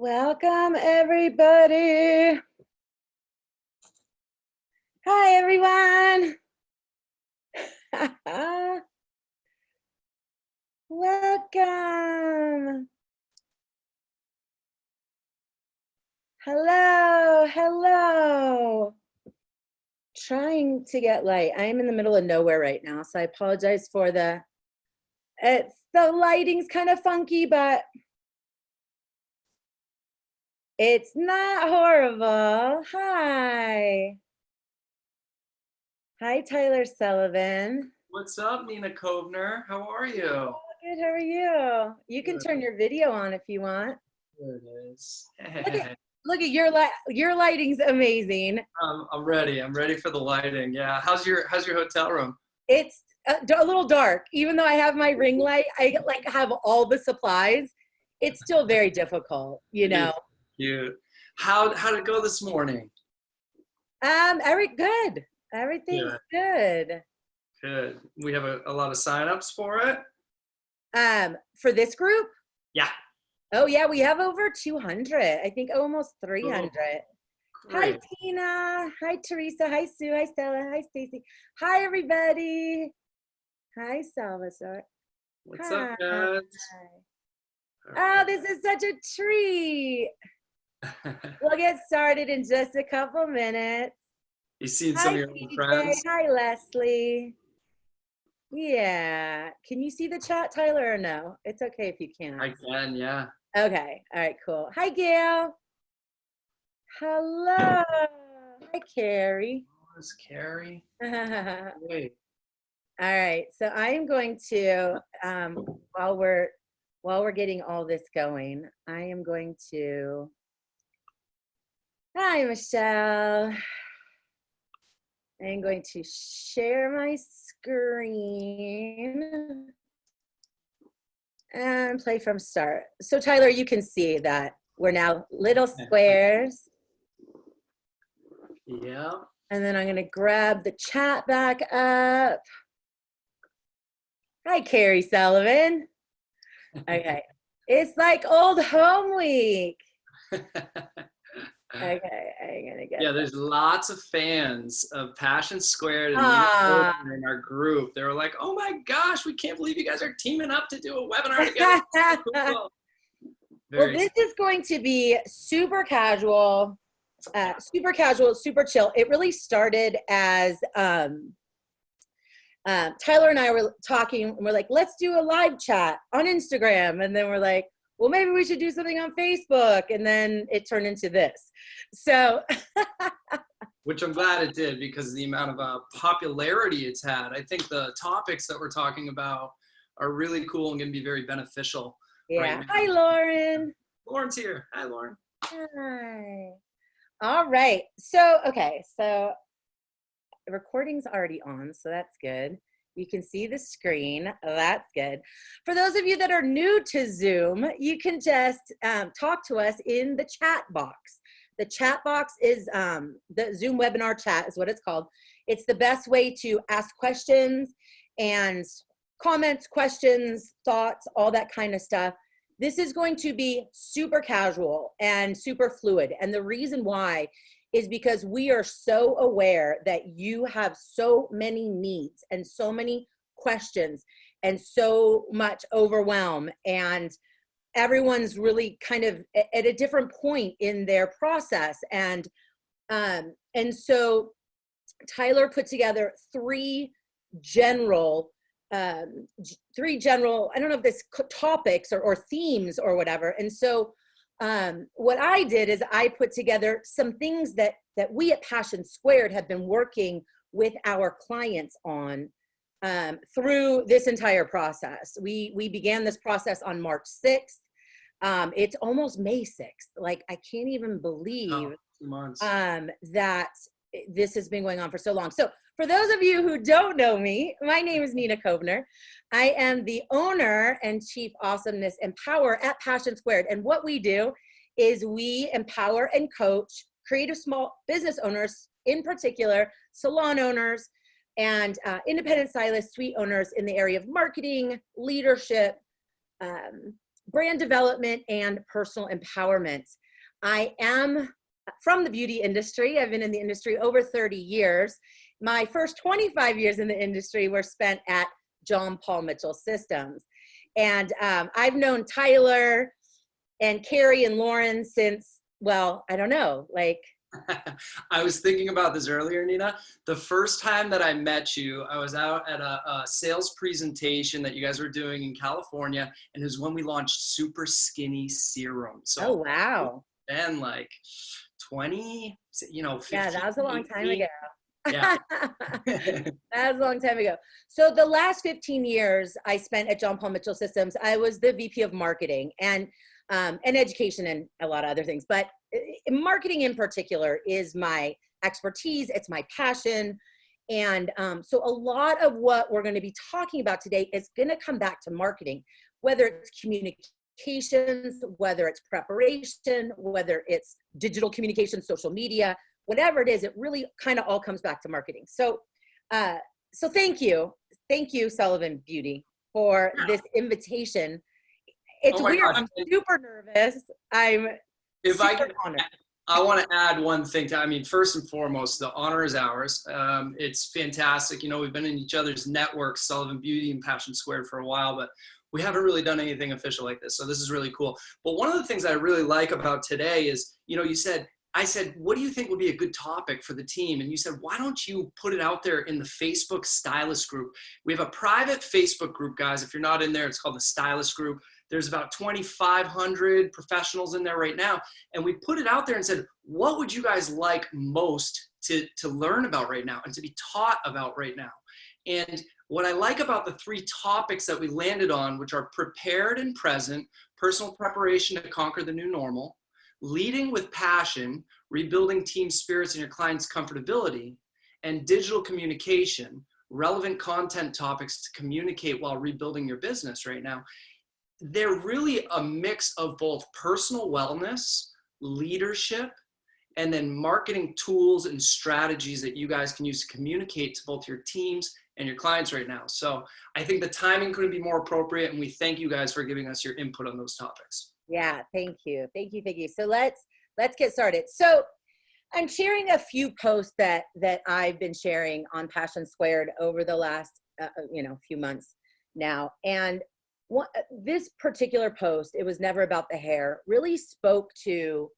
Welcome, everybody. Hi, everyone. Welcome. Hello, hello. Trying to get light. I am in the middle of nowhere right now, so I apologize for the lighting's kind of funky, but it's not horrible. Hi. Hi, Tyler Sullivan. What's up, Nina Kovner? How are you? Good, how are you? You can turn your video on if you want. There it is. Look at your lighting's amazing. I'm ready. I'm ready for the lighting. Yeah. How's your hotel room? It's a little dark. Even though I have my ring light, I like have all the supplies. It's still very difficult, you know. Cute. How'd it go this morning? Good. Everything's good. Good. We have a lot of signups for it. For this group? Yeah. Oh yeah, we have over 200. I think almost 300. Oh, hi Tina. Hi Teresa. Hi Sue. Hi Stella. Hi Stacy. Hi everybody. Hi Salvador. What's up, guys? Oh, this is such a treat. We'll get started in just a couple minutes. You seen some of your friends? Hi Leslie. Yeah. Can you see the chat, Tyler, or no? It's okay if you can't. I can, yeah. Okay. All right, cool. Hi, Gail. Hello. Hi, Carrie. Where's Carrie? Wait. All right. So I am going to, while we're getting all this going, I am going to, hi, Michelle. I'm going to share my screen and play from start. So Tyler, you can see that we're now little squares. Yeah. And then I'm going to grab the chat back up. Hi, Carrie Sullivan. Okay. It's like old home week. Okay, I'm gonna get. Yeah, there's lots of fans of Passion Squared and in our group. They were like, "Oh my gosh, we can't believe you guys are teaming up to do a webinar together." Cool. Well, this is going to be super casual, super chill. It really started as Tyler and I were talking, and we're like, "Let's do a live chat on Instagram," and then we're like, well, maybe we should do something on Facebook. And then it turned into this. So. Which I'm glad it did, because the amount of popularity it's had. I think the topics that we're talking about are really cool and going to be very beneficial. Yeah. Right now. Hi, Lauren. Lauren's here. Hi, Lauren. Hi. All right. So, okay. So the recording's already on, so that's good. You can see the screen. That's good. For those of you that are new to Zoom, you can just talk to us in the chat box. The chat box is the Zoom webinar chat is what it's called. It's the best way to ask questions and comments, questions, thoughts, all that kind of stuff. This is going to be super casual and super fluid. And the reason why is because we are so aware that you have so many needs and so many questions and so much overwhelm, and everyone's really kind of at a different point in their process. And so Tyler put together three general, I don't know if this topics or themes or whatever. And so what I did is I put together some things that we at Passion Squared have been working with our clients on through this entire process. We began this process on March 6th. It's almost May 6th. Like, I can't even believe 2 months. that this has been going on for so long. So for those of you who don't know me, my name is Nina Kovner. I am the owner and chief awesomeness empower at Passion Squared. And what we do is we empower and coach creative small business owners, in particular, salon owners and independent stylists, suite owners in the area of marketing, leadership, brand development and personal empowerment. I am from the beauty industry. I've been in the industry over 30 years. My first 25 years in the industry were spent at John Paul Mitchell Systems. And I've known Tyler and Carrie and Lauren since, well, I don't know, like. I was thinking about this earlier, Nina. The first time that I met you, I was out at a sales presentation that you guys were doing in California, and it was when we launched Super Skinny Serum. So, oh, wow. Then like 20, 15. Yeah, that was a long time ago. Yeah. That was a long time ago. So the last 15 years I spent at John Paul Mitchell Systems, I was the VP of marketing and education and a lot of other things. But marketing in particular is my expertise. It's my passion. And so a lot of what we're going to be talking about today is going to come back to marketing, whether it's communications, whether it's preparation, whether it's digital communication, social media, whatever it is, it really kind of all comes back to marketing. So, so thank you, Sullivan Beauty, for this invitation. It's weird. Gosh. I'm super nervous. I'm super honored. I want to add one thing first and foremost, the honor is ours. It's fantastic. We've been in each other's networks, Sullivan Beauty and Passion Squared, for a while, but we haven't really done anything official like this. So this is really cool. But one of the things I really like about today is, I said, what do you think would be a good topic for the team? And you said, why don't you put it out there in the Facebook Stylist group? We have a private Facebook group, guys. If you're not in there, it's called the Stylist group. There's about 2,500 professionals in there right now. And we put it out there and said, what would you guys like most to learn about right now and to be taught about right now? And what I like about the 3 topics that we landed on, which are prepared and present, personal preparation to conquer the new normal, leading with passion, rebuilding team spirits and your clients' comfortability, and digital communication, relevant content topics to communicate while rebuilding your business right now. They're really a mix of both personal wellness, leadership, and then marketing tools and strategies that you guys can use to communicate to both your teams and your clients right now. So I think the timing couldn't be more appropriate, and we thank you guys for giving us your input on those topics. Yeah, thank you. So let's get started. So I'm sharing a few posts that I've been sharing on Passion Squared over the last few months now. And this particular post, it was never about the hair, really spoke to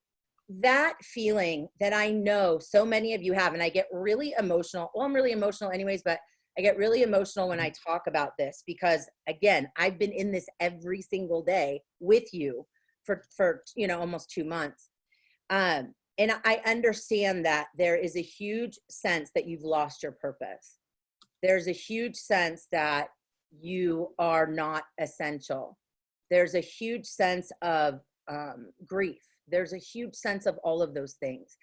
that feeling that I know so many of you have. And I get really emotional. Well, I'm really emotional anyways, but I get really emotional when I talk about this because, again, I've been in this every single day with you for almost 2 months. And I understand that there is a huge sense that you've lost your purpose. There's a huge sense that you are not essential. There's a huge sense of grief. There's a huge sense of all of those things.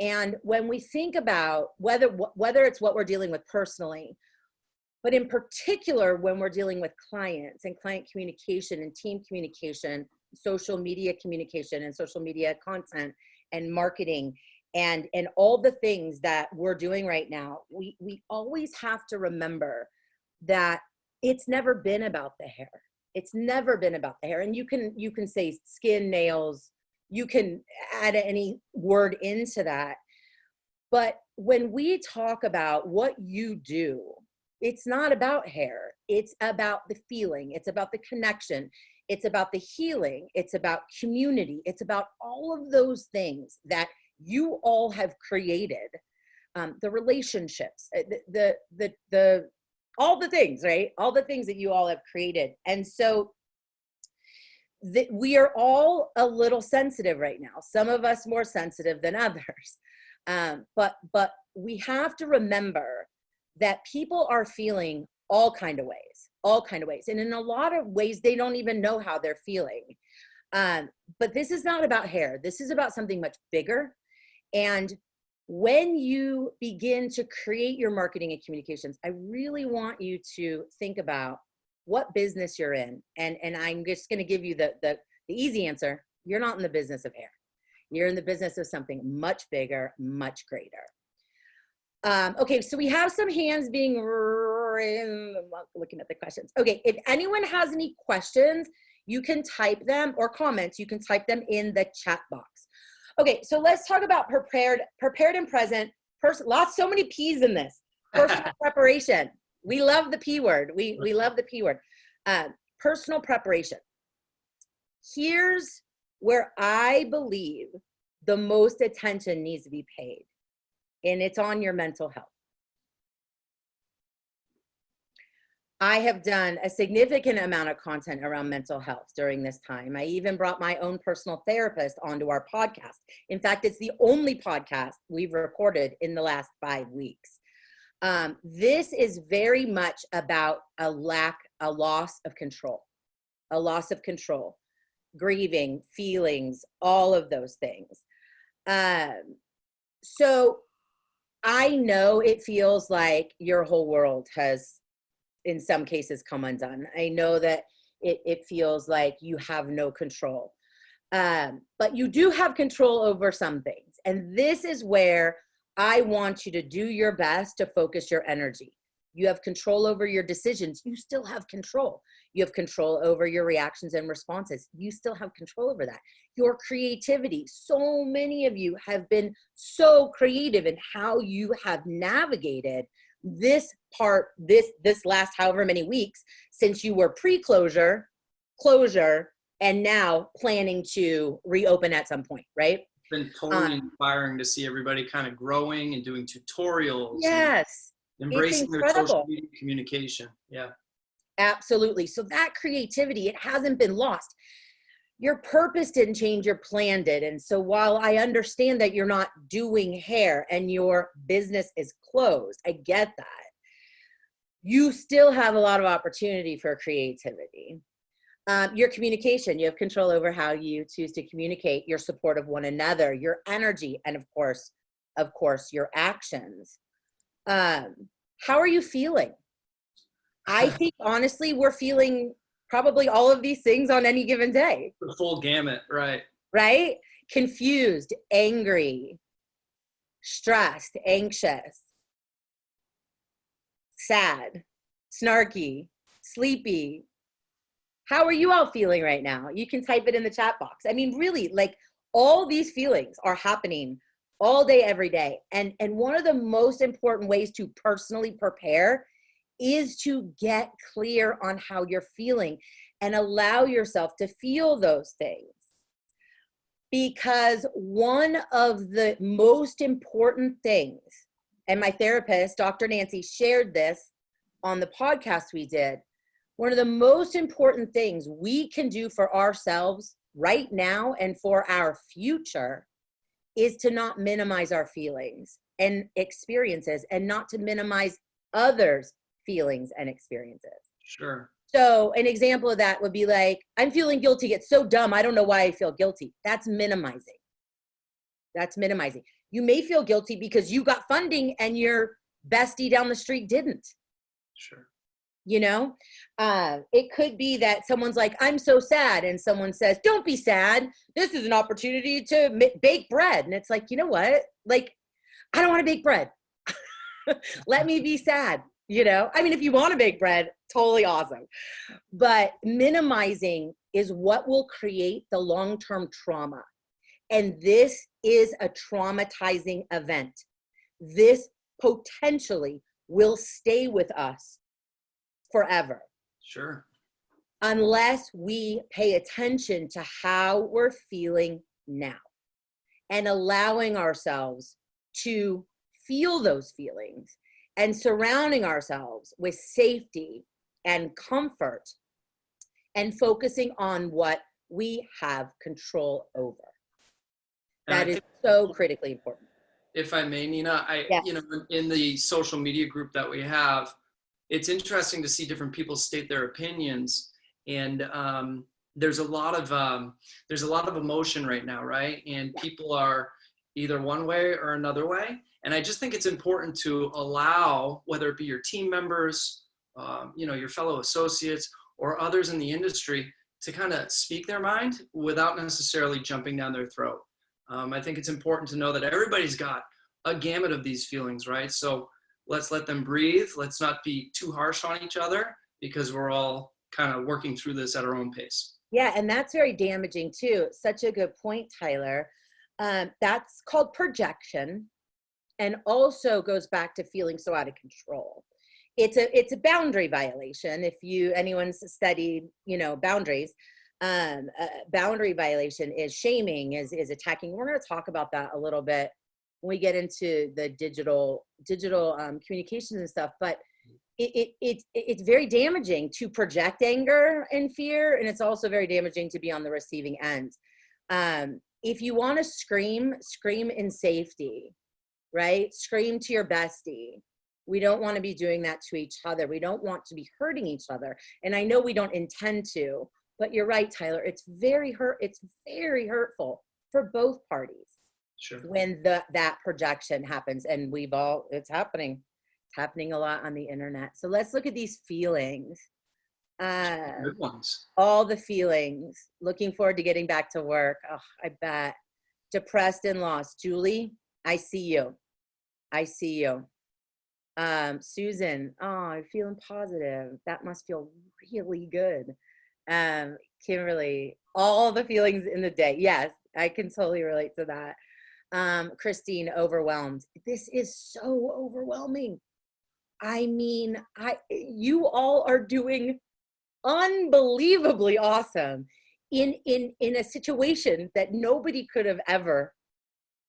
And when we think about whether it's what we're dealing with personally, but in particular when we're dealing with clients and client communication and team communication, social media communication and social media content and marketing and all the things that we're doing right now, we always have to remember that it's never been about the hair. It's never been about the hair. And you can say skin, nails, you can add any word into that. But when we talk about what you do, it's not about hair. It's about the feeling. It's about the connection. It's about the healing. It's about community. It's about all of those things that you all have created, the relationships, the all the things, right? All the things that you all have created. And so we are all a little sensitive right now. Some of us more sensitive than others. But we have to remember that people are feeling all kind of ways. And in a lot of ways, they don't even know how they're feeling. But this is not about hair. This is about something much bigger. And when you begin to create your marketing and communications, I really want you to think about what business you're in. And I'm just going to give you the easy answer. You're not in the business of hair. You're in the business of something much bigger, much greater. Okay, so we have some hands being raised. looking at the questions. Okay, if anyone has any questions, you can type them, or comments, you can type them in the chat box. Okay, so let's talk about prepared and present. So many P's in this. Personal preparation. We love the P word. We love the P word. Personal preparation. Here's where I believe the most attention needs to be paid, and it's on your mental health. I have done a significant amount of content around mental health during this time. I even brought my own personal therapist onto our podcast. In fact, it's the only podcast we've recorded in the last 5 weeks. This is very much about a loss of control, grieving, feelings, all of those things. So I know it feels like your whole world has, in some cases, come undone. I know that it feels like you have no control, but you do have control over some things. And this is where I want you to do your best to focus your energy. You have control over your decisions. You still have control. You have control over your reactions and responses. You still have control over that. Your creativity. So many of you have been so creative in how you have navigated this last however many weeks since you were pre-closure, closure, and now planning to reopen at some point, right? It's been totally inspiring to see everybody kind of growing and doing tutorials. Yes. And embracing their social media communication. Yeah. Absolutely. So that creativity, it hasn't been lost. Your purpose didn't change, your plan did. And so while I understand that you're not doing hair and your business is closed, I get that. You still have a lot of opportunity for creativity. Your communication, you have control over how you choose to communicate, your support of one another, your energy, and of course, your actions. How are you feeling? I think honestly, we're feeling probably all of these things on any given day. The full gamut, right? Right? Confused, angry, stressed, anxious, sad, snarky, sleepy. How are you all feeling right now? You can type it in the chat box. I mean, really, like, all these feelings are happening all day, every day. And one of the most important ways to personally prepare is to get clear on how you're feeling and allow yourself to feel those things. Because one of the most important things, and my therapist, Dr. Nancy, shared this on the podcast we did, one of the most important things we can do for ourselves right now and for our future is to not minimize our feelings and experiences, and not to minimize others' feelings and experiences. Sure. So an example of that would be like, I'm feeling guilty. It's so dumb. I don't know why I feel guilty. That's minimizing. You may feel guilty because you got funding and your bestie down the street didn't. Sure. You know, it could be that someone's like, I'm so sad. And someone says, don't be sad. This is an opportunity to bake bread. And it's like, you know what? Like, I don't want to bake bread. Let me be sad. You know, I mean, if you want to bake bread, totally awesome. But minimizing is what will create the long-term trauma. And this is a traumatizing event. This potentially will stay with us forever. Sure. Unless we pay attention to how we're feeling now and allowing ourselves to feel those feelings and surrounding ourselves with safety and comfort and focusing on what we have control over. That is so critically important. If I may, Nina, Yes. You know, in the social media group that we have, it's interesting to see different people state their opinions, and there's a lot of emotion right now, right? And people are either one way or another way. And I just think it's important to allow, whether it be your team members, you know, your fellow associates, or others in the industry, to kind of speak their mind without necessarily jumping down their throat. I think it's important to know that everybody's got a gamut of these feelings, right? So let's let them breathe. Let's not be too harsh on each other, because we're all kind of working through this at our own pace. Yeah, and that's very damaging too. Such a good point, Tyler. That's called projection, and also goes back to feeling so out of control. It's a boundary violation. If anyone's studied, boundaries, boundary violation is shaming, is attacking. We're going to talk about that a little bit when we get into the digital communications and stuff. But it's very damaging to project anger and fear, and it's also very damaging to be on the receiving end. If you want to scream in safety, right? Scream to your bestie. We don't want to be doing that to each other. We don't want to be hurting each other. And I know we don't intend to, but you're right, Tyler. It's very hurtful for both parties. Sure. When that projection happens, and it's happening a lot on the internet. So let's look at these feelings. Good ones. All the feelings. Looking forward to getting back to work. Oh, I bet. Depressed and lost. Julie, I see you. Susan, oh, I'm feeling positive. That must feel really good. Kimberly, all the feelings in the day. Yes, I can totally relate to that. Christine, overwhelmed. This is so overwhelming. I mean, you all are doing unbelievably awesome in a situation that nobody could have ever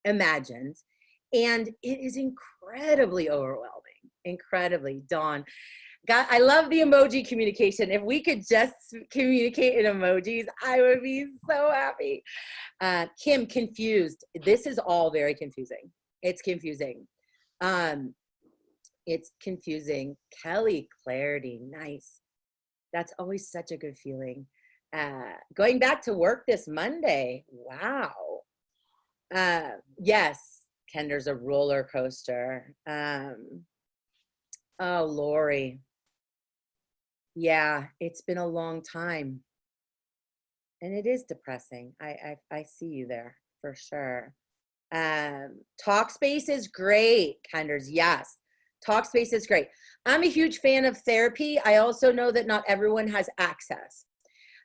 imagined. And it is incredibly overwhelming. Incredibly. Dawn. God, I love the emoji communication. If we could just communicate in emojis, I would be so happy. Kim, confused. This is all very confusing. It's confusing. It's confusing. Kelly, clarity. Nice. That's always such a good feeling. Going back to work this Monday. Wow. Yes. Kender's a roller coaster. Oh, Lori. Yeah, it's been a long time. And it is depressing. I see you there for sure. Talkspace is great, Kenders. Yes. Talkspace is great. I'm a huge fan of therapy. I also know that not everyone has access.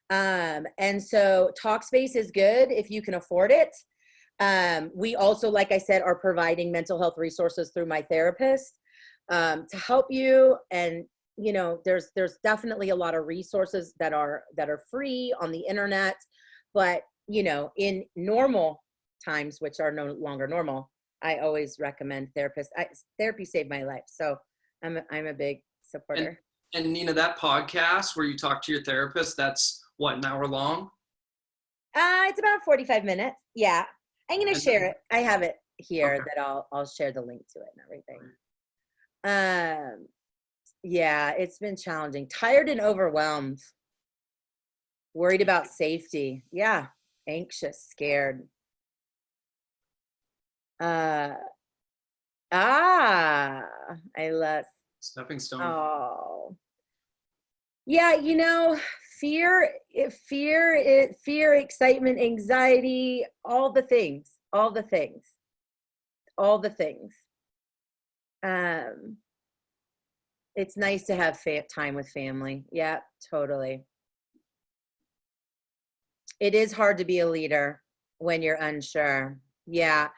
And so Talkspace is good if you can afford it. We also, like I said, are providing mental health resources through my therapist to help you. And there's definitely a lot of resources that are free on the internet, but in normal times, which are no longer normal, I always recommend therapists. Therapy saved my life, so I'm a big supporter. And Nina, that podcast where you talk to your therapist, that's what, an hour long? It's about 45 minutes. Yeah. I'm going to share it. I have it here. Okay. That I'll share the link to it and everything. Yeah, it's been challenging. Tired and overwhelmed. Worried about safety. Yeah. Anxious, scared. I love Stepping stone. Oh. Yeah, fear, excitement, anxiety, all the things. It's nice to have time with family. Yeah, totally. It is hard to be a leader when you're unsure. Yeah.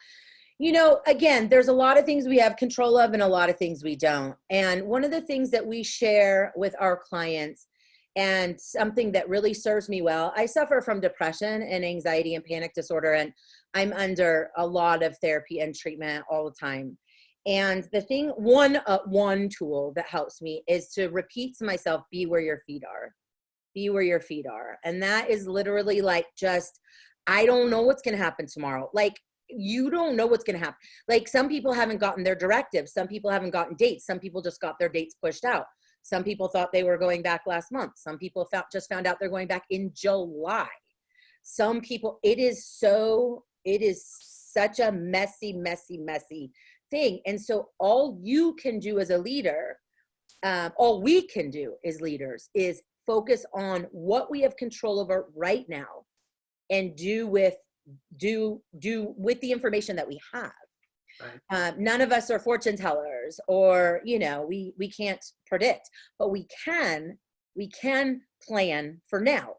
Again, there's a lot of things we have control of and a lot of things we don't. And one of the things that we share with our clients, and something that really serves me well, I suffer from depression and anxiety and panic disorder, and I'm under a lot of therapy and treatment all the time. And the thing, one tool that helps me is to repeat to myself, be where your feet are. Be where your feet are. And that is literally like I don't know what's going to happen tomorrow. Like, you don't know what's going to happen. Like, some people haven't gotten their directives. Some people haven't gotten dates. Some people just got their dates pushed out. Some people thought they were going back last month. Some people just found out they're going back in July. Some people, it is such a messy thing. And so all you can do as a leader, all we can do as leaders, is focus on what we have control over right now and do with the information that we have. None of us are fortune tellers, or, you know, we can't predict, but we can plan for now.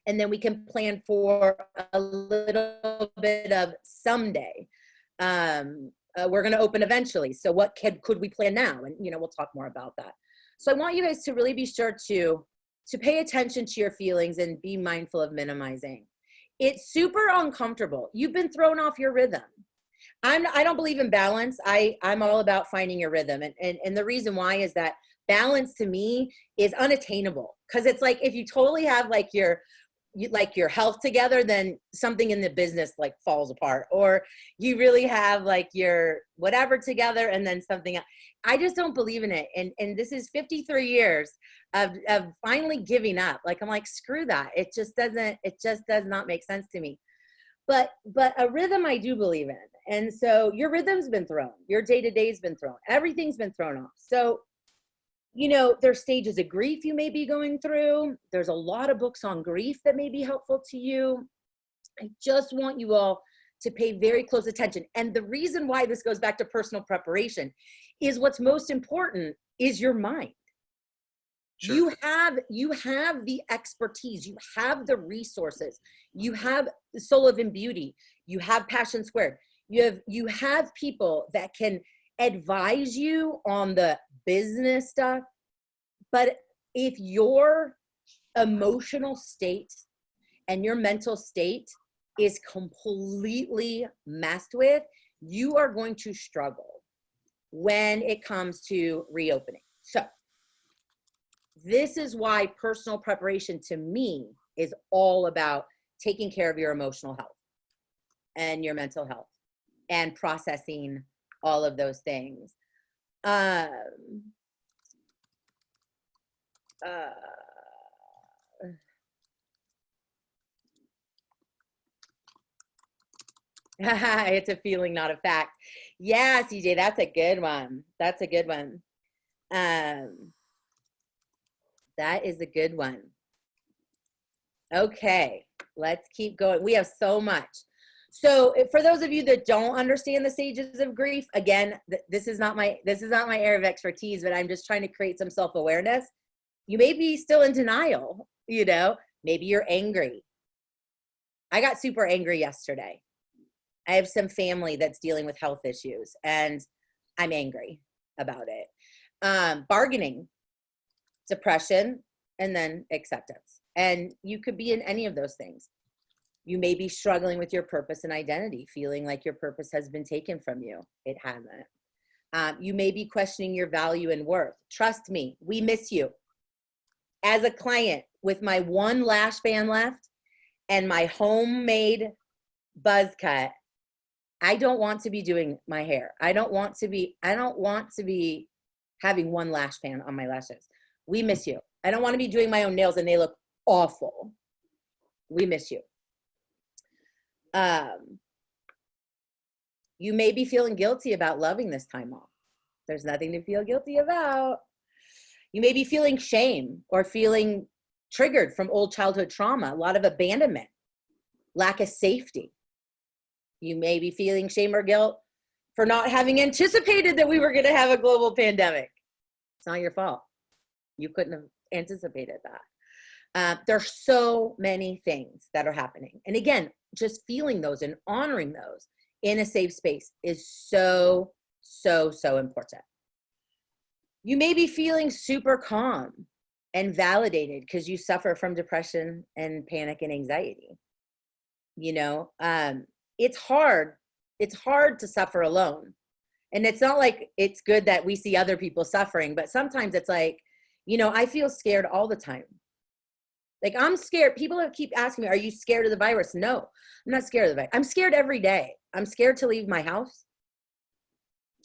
And then we can plan for a little bit of someday. We're going to open eventually. So what could we plan now? And, you know, we'll talk more about that. So I want you guys to really be sure to pay attention to your feelings and be mindful of minimizing. It's super uncomfortable. You've been thrown off your rhythm. I don't believe in balance. I'm all about finding your rhythm. And the reason why is that balance to me is unattainable. Because it's like, if you totally have like your health together, then something in the business like falls apart, or you really have like your whatever together and then something else. I just don't believe in it. And this is 53 years of finally giving up. Like, I'm like, screw that. It just does not make sense to me. But a rhythm I do believe in. And so your rhythm's been thrown, your day-to-day's been thrown, everything's been thrown off. So, you know, there's stages of grief you may be going through. There's a lot of books on grief that may be helpful to you. I just want you all to pay very close attention. And the reason why this goes back to personal preparation is what's most important is your mind. Sure. You have the expertise, you have the resources, you have Sullivan Beauty, you have Passion Squared, you have people that can advise you on the business stuff. But if your emotional state and your mental state is completely messed with, you are going to struggle when it comes to reopening. So this is why personal preparation to me is all about taking care of your emotional health and your mental health and processing all of those things. It's a feeling, not a fact. Yeah, CJ, that's a good one. That's a good one. That is a good one. Okay, let's keep going. We have so much. So for those of you that don't understand the stages of grief, again, this is not my area of expertise, but I'm just trying to create some self-awareness. You may be still in denial, you know, maybe you're angry. I got super angry yesterday. I have some family that's dealing with health issues and I'm angry about it. Bargaining, depression, and then acceptance. And you could be in any of those things. You may be struggling with your purpose and identity, feeling like your purpose has been taken from you. It hasn't. You may be questioning your value and worth. Trust me, we miss you. As a client with my one lash band left and my homemade buzz cut, I don't want to be doing my hair. I don't want to be having one lash band on my lashes. We miss you. I don't want to be doing my own nails and they look awful. We miss you. You may be feeling guilty about loving this time off. There's nothing to feel guilty about. You may be feeling shame or feeling triggered from old childhood trauma, a lot of abandonment, lack of safety. You may be feeling shame or guilt for not having anticipated that we were going to have a global pandemic. It's not your fault. You couldn't have anticipated that. There's so many things that are happening. And again, just feeling those and honoring those in a safe space is so, so, so important. You may be feeling super calm and validated because you suffer from depression and panic and anxiety. You know, it's hard. It's hard to suffer alone. And it's not like it's good that we see other people suffering, but sometimes it's like, you know, I feel scared all the time. Like, I'm scared. People keep asking me, are you scared of the virus? No, I'm not scared of the virus. I'm scared every day. I'm scared to leave my house.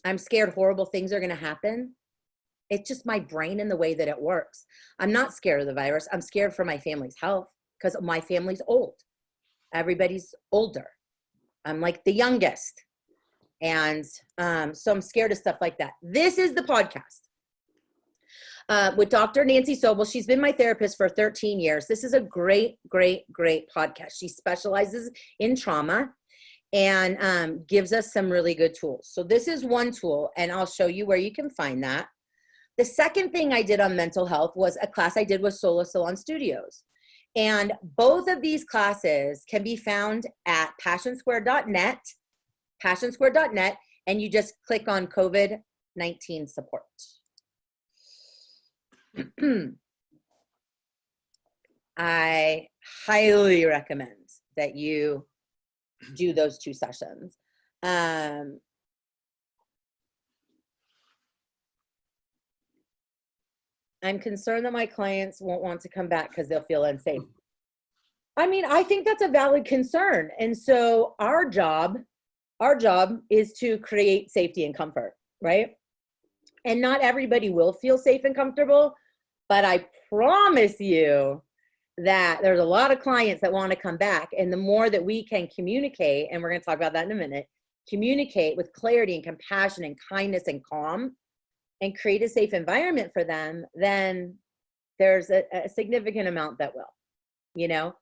I'm scared horrible things are going to happen. It's just my brain and the way that it works. I'm not scared of the virus. I'm scared for my family's health because my family's old. Everybody's older. I'm like the youngest. And so I'm scared of stuff like that. This is the podcast. With Dr. Nancy Sobel. She's been my therapist for 13 years. This is a great, great, great podcast. She specializes in trauma. and gives us some really good tools. So this is one tool, and I'll show you where you can find that. The second thing I did on mental health was a class I did with Solar Salon Studios. And both of these classes can be found at passionsquare.net, and you just click on COVID-19 support. I highly recommend that you do those 2 sessions. I'm concerned that my clients won't want to come back because they'll feel unsafe. I mean, I think that's a valid concern. And so our job is to create safety and comfort, right? And not everybody will feel safe and comfortable, but I promise you that there's a lot of clients that want to come back. And the more that we can communicate, and we're going to talk about that in a minute, communicate with clarity and compassion and kindness and calm, and create a safe environment for them, then there's a significant amount that will, you know?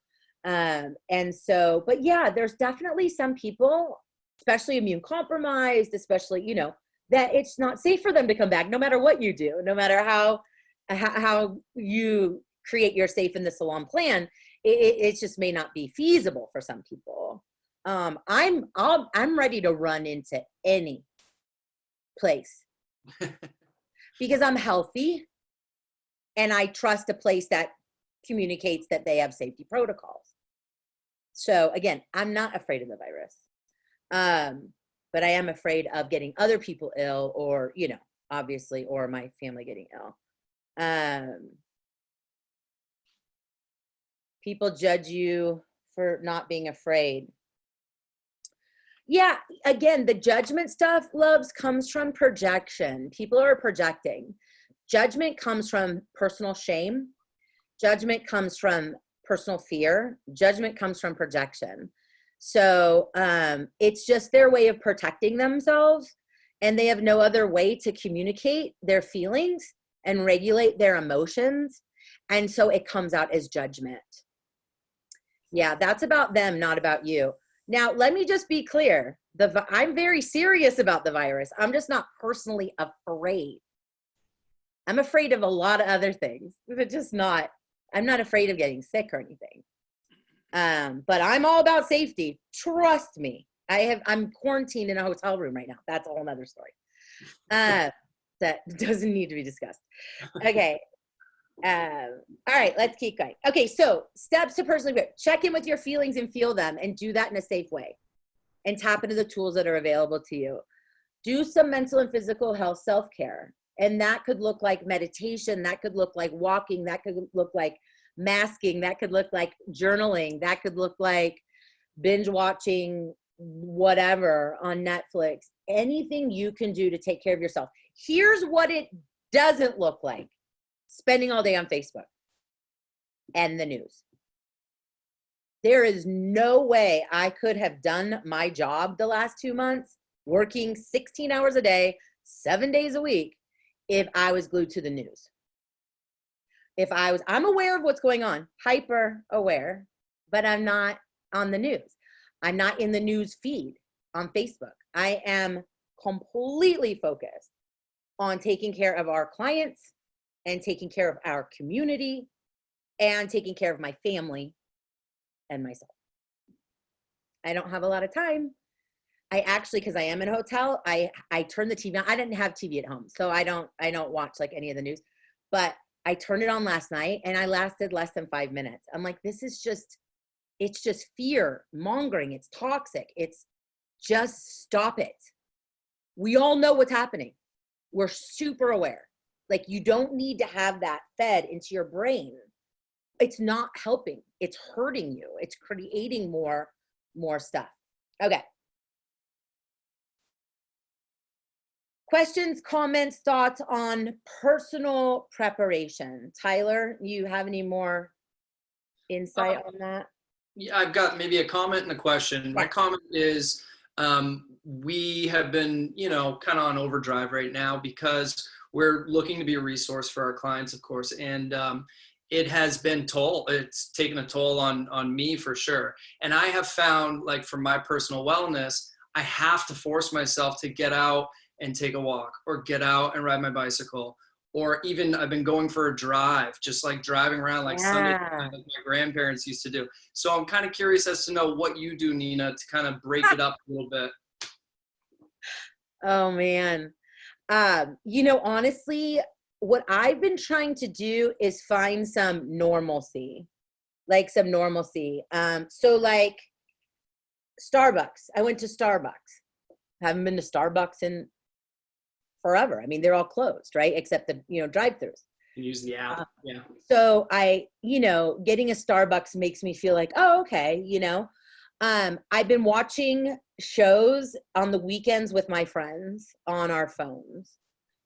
And so, but yeah, there's definitely some people, especially immune compromised, especially, you know, that it's not safe for them to come back no matter what you do, no matter how you create your safe in the salon plan, it just may not be feasible for some people. I'm ready to run into any place because I'm healthy and I trust a place that communicates that they have safety protocols. So again, I'm not afraid of the virus, but I am afraid of getting other people ill, or, you know, obviously, or my family getting ill. People judge you for not being afraid. Yeah, again, the judgment stuff, loves, comes from projection. People are projecting. Judgment comes from personal shame. Judgment comes from personal fear. Judgment comes from projection. So it's just their way of protecting themselves, and they have no other way to communicate their feelings and regulate their emotions. And so it comes out as judgment. Yeah, that's about them, not about you. Now, let me just be clear. I'm very serious about the virus. I'm just not personally afraid. I'm afraid of a lot of other things, but just not, I'm not afraid of getting sick or anything. But I'm all about safety. Trust me. I'm quarantined in a hotel room right now. That's a whole nother story. That doesn't need to be discussed. Okay. All right, let's keep going. Okay, so steps to personally grip. Check in with your feelings and feel them, and do that in a safe way. And tap into the tools that are available to you. Do some mental and physical health self-care. And that could look like meditation. That could look like walking. That could look like masking. That could look like journaling. That could look like binge watching whatever on Netflix. Anything you can do to take care of yourself. Here's what it doesn't look like. Spending all day on Facebook and the news. There is no way I could have done my job the last 2 months, working 16 hours a day, 7 days a week, if I was glued to the news. I'm aware of what's going on, hyper aware, but I'm not on the news. I'm not in the news feed on Facebook. I am completely focused on taking care of our clients and taking care of our community and taking care of my family and myself. I don't have a lot of time. I actually, because I am in a hotel, I turn the TV on. I didn't have TV at home, so I don't watch like any of the news, but I turned it on last night and I lasted less than 5 minutes. I'm like, this is just, it's just fear mongering. It's toxic. It's just stop it. We all know what's happening. We're super aware. Like, you don't need to have that fed into your brain. It's not helping. It's hurting you. It's creating more stuff. Okay. Questions, comments, thoughts on personal preparation. Tyler, you have any more insight on that? Yeah, I've got maybe a comment and a question. My comment is we have been, kind of on overdrive right now because we're looking to be a resource for our clients, of course. And it has been it's taken a toll on me for sure. And I have found, like, for my personal wellness, I have to force myself to get out and take a walk, or get out and ride my bicycle, or even I've been going for a drive, just like driving around like Sunday, Yeah. like my grandparents used to do. So I'm kind of curious as to know what you do, Nina, to kind of break it up a little bit. Oh man. Honestly, what I've been trying to do is find some normalcy, like some normalcy. So like Starbucks. I went to Starbucks. Haven't been to Starbucks in forever. I mean, they're all closed, right? Except the, drive-throughs. You use the app. Yeah. So getting a Starbucks makes me feel like, oh, okay, I've been watching shows on the weekends with my friends on our phones.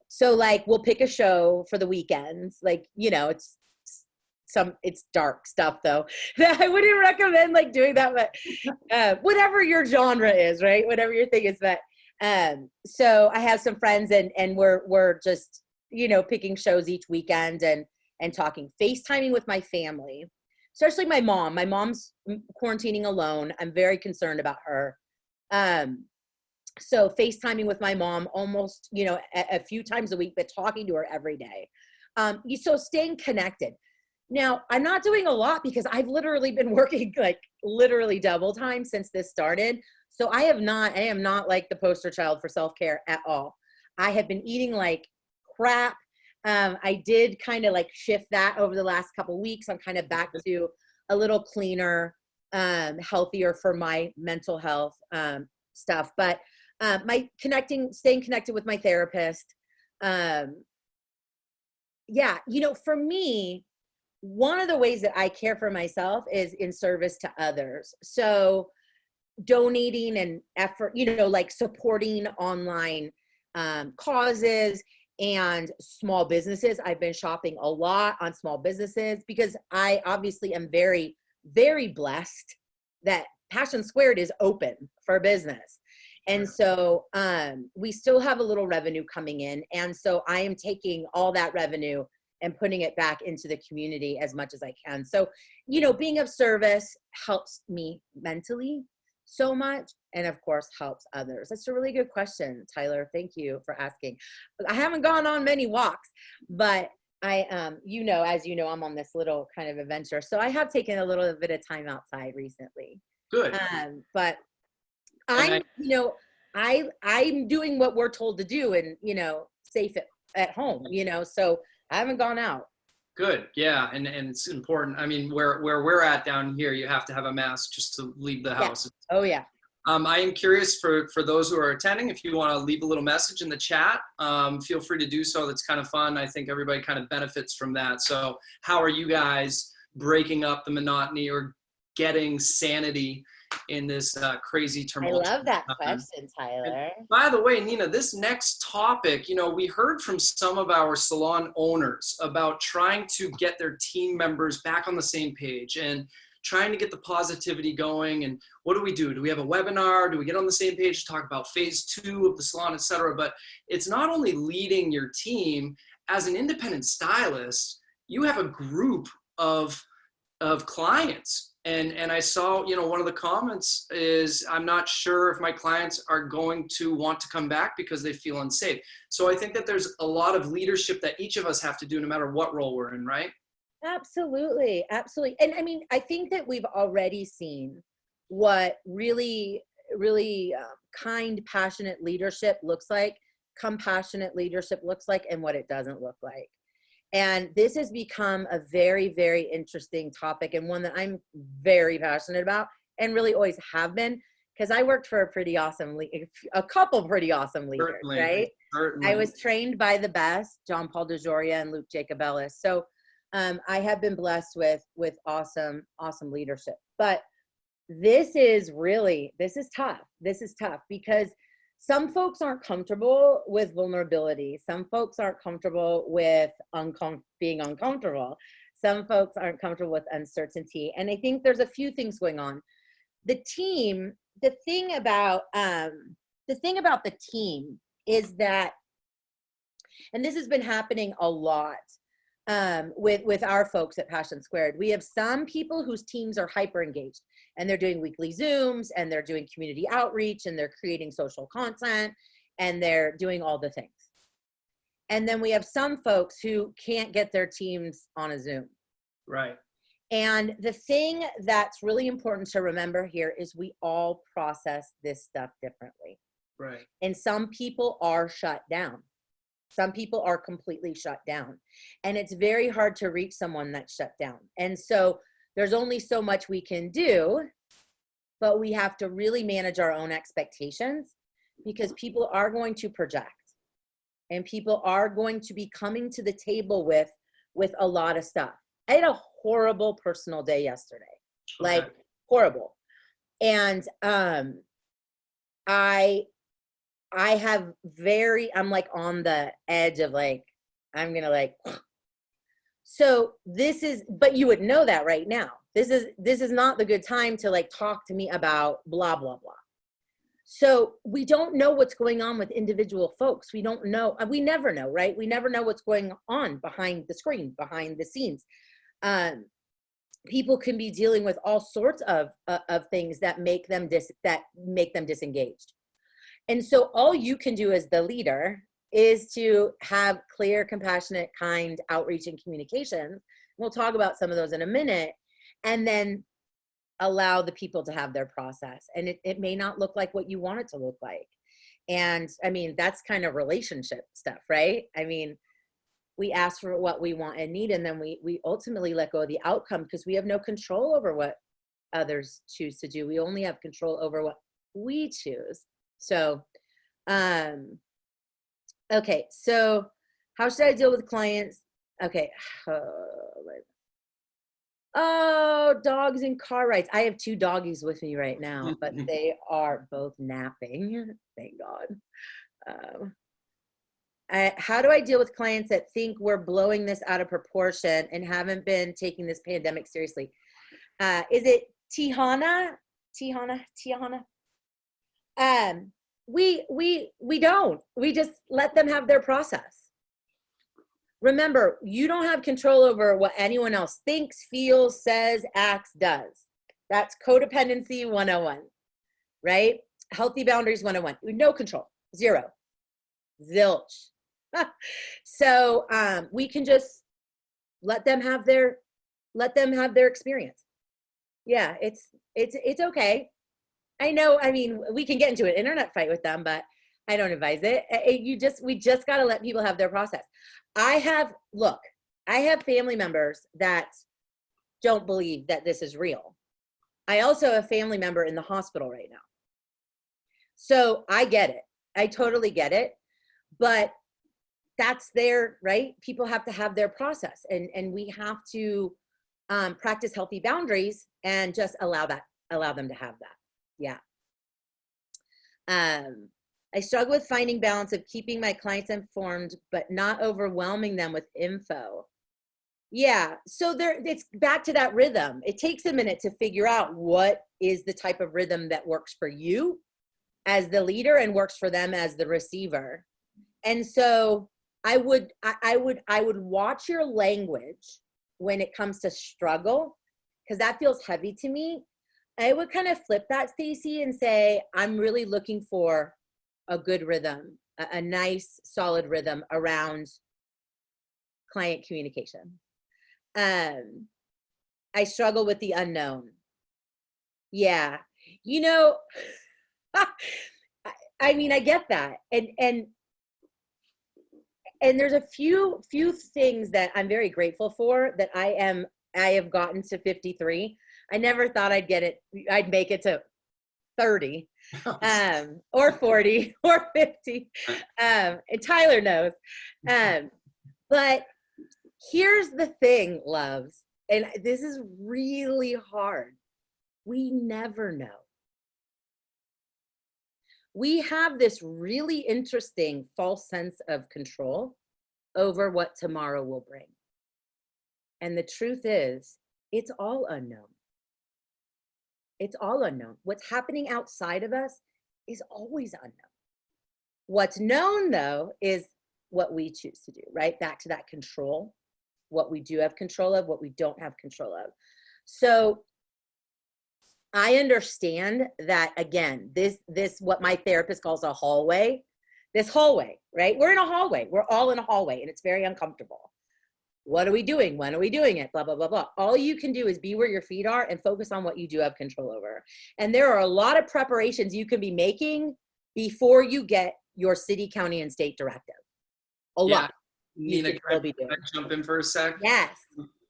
So like we'll pick a show for the weekends, like, it's dark stuff though. I wouldn't recommend like doing that, but whatever your genre is, right? Whatever your thing is, but so I have some friends and we're just, picking shows each weekend and talking, FaceTiming with my family, especially my mom. My mom's quarantining alone. I'm very concerned about her. So FaceTiming with my mom almost, a few times a week, but talking to her every day. So staying connected. Now, I'm not doing a lot because I've literally been working like literally double time since this started. So I am not like the poster child for self-care at all. I have been eating like crap. I did kind of like shift that over the last couple of weeks. I'm kind of back to a little cleaner, healthier for my mental health stuff. But staying connected with my therapist. For me, one of the ways that I care for myself is in service to others. So donating and effort, like supporting online causes and small businesses. I've been shopping a lot on small businesses because I obviously am very, very blessed that Passion Squared is open for business. And so we still have a little revenue coming in. And so I am taking all that revenue and putting it back into the community as much as I can. So, being of service helps me mentally so much, and of course helps others. That's a really good question, Tyler. Thank you for asking. I haven't gone on many walks, but I, as you know, I'm on this little kind of adventure. So I have taken a little bit of time outside recently. Good. But I'm doing what we're told to do and, safe at home, so I haven't gone out. Good. Yeah. And it's important. I mean, where we're at down here, you have to have a mask just to leave the house. Yeah. Oh yeah. I am curious for those who are attending, if you want to leave a little message in the chat, feel free to do so. That's kind of fun. I think everybody kind of benefits from that. So how are you guys breaking up the monotony or getting sanity in this crazy tumultuous I love that time? question, Tyler. And by the way, Nina, this next topic, we heard from some of our salon owners about trying to get their team members back on the same page and trying to get the positivity going. And what do we do? Do we have a webinar? Do we get on the same page to talk about phase 2 of the salon, et cetera? But it's not only leading your team. As an independent stylist, you have a group of clients. And I saw, one of the comments is, I'm not sure if my clients are going to want to come back because they feel unsafe. So I think that there's a lot of leadership that each of us have to do no matter what role we're in, right? Absolutely. Absolutely. And I mean, I think that we've already seen what really, really kind, passionate leadership looks like, compassionate leadership looks like, and what it doesn't look like. And this has become a very, very interesting topic, and one that I'm very passionate about and really always have been, because I worked for a couple pretty awesome leaders, Certainly, right? certainly. I was trained by the best, John Paul DeJoria and Luke Jacobellis. So I have been blessed with awesome, awesome leadership. But this is tough. This is tough because some folks aren't comfortable with vulnerability. Some folks aren't comfortable with being uncomfortable. Some folks aren't comfortable with uncertainty. And I think there's a few things going on. The thing about the team is that, and this has been happening a lot, with our folks at Passion Squared. We have some people whose teams are hyper engaged and they're doing weekly Zooms and they're doing community outreach and they're creating social content and they're doing all the things. And then we have some folks who can't get their teams on a Zoom. Right. And the thing that's really important to remember here is we all process this stuff differently. Right. And some people are shut down. Some people are completely shut down. And it's very hard to reach someone that's shut down. And so there's only so much we can do, but we have to really manage our own expectations because people are going to project and people are going to be coming to the table with a lot of stuff. I had a horrible personal day yesterday, like horrible. And I'm like on the edge of like, I'm gonna like, so but you would know that right now. This is not the good time to like talk to me about blah, blah, blah. So we don't know what's going on with individual folks. We don't know, we never know, right? We never know what's going on behind the screen, behind the scenes. People can be dealing with all sorts of things that make them disengaged. And so all you can do as the leader is to have clear, compassionate, kind outreach and communications. We'll talk about some of those in a minute, and then allow the people to have their process. And it may not look like what you want it to look like. And I mean, that's kind of relationship stuff, right? I mean, we ask for what we want and need, and then we ultimately let go of the outcome because we have no control over what others choose to do. We only have control over what we choose. So, okay, so how should I deal with clients? Okay. Oh, dogs and car rides. I have 2 doggies with me right now, but they are both napping. Thank God. How do I deal with clients that think we're blowing this out of proportion and haven't been taking this pandemic seriously? Is it Tiana? We don't. We just let them have their process. Remember, you don't have control over what anyone else thinks, feels, says, acts, does. That's codependency 101, right? Healthy boundaries 101. No control. 0. Zilch. So we can just let them have their experience. Yeah, it's okay. I know, I mean, we can get into an internet fight with them, but I don't advise it. We just got to let people have their process. I have family members that don't believe that this is real. I also have a family member in the hospital right now. So I get it. I totally get it. But that's right? People have to have their process, and we have to practice healthy boundaries and just allow them to have that. Yeah. I struggle with finding balance of keeping my clients informed, but not overwhelming them with info. Yeah, so it's back to that rhythm. It takes a minute to figure out what is the type of rhythm that works for you as the leader and works for them as the receiver. And so I would watch your language when it comes to struggle, because that feels heavy to me. I would kind of flip that, Stacy, and say, I'm really looking for a good rhythm, a nice, solid rhythm around client communication. I struggle with the unknown. Yeah. You know, I mean, I get that. And there's a few things that I'm very grateful for that I have gotten to 53. I never thought I'd make it to 30, or 40 or 50. And Tyler knows. But here's the thing, loves, and this is really hard. We never know. We have this really interesting false sense of control over what tomorrow will bring. And the truth is, it's all unknown. It's all unknown. What's happening outside of us is always unknown. What's known, though, is what we choose to do, right? Back to that control. what we do have control of, what we don't have control of. So I understand that, again, this what my therapist calls a hallway, this hallway, right? We're in a hallway. We're all in a hallway, and it's very uncomfortable. What are we doing? When are we doing it? Blah, blah, blah, blah. All you can do is be where your feet are and focus on what you do have control over. And there are a lot of preparations you can be making before you get your city, county, and state directive. A lot. Nina, can I jump in for a sec? Yes.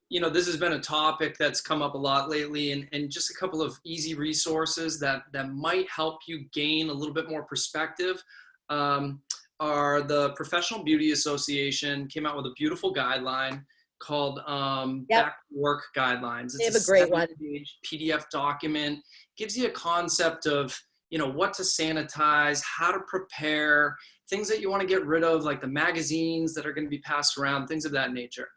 You know, this has been a topic that's come up a lot lately, and just a couple of easy resources that might help you gain a little bit more perspective are the Professional Beauty Association came out with a beautiful guideline called Back to Work Guidelines. They have a great one. PDF document, gives you a concept of, you know, what to sanitize, how to prepare, things that you want to get rid of, like the magazines that are going to be passed around, things of that nature.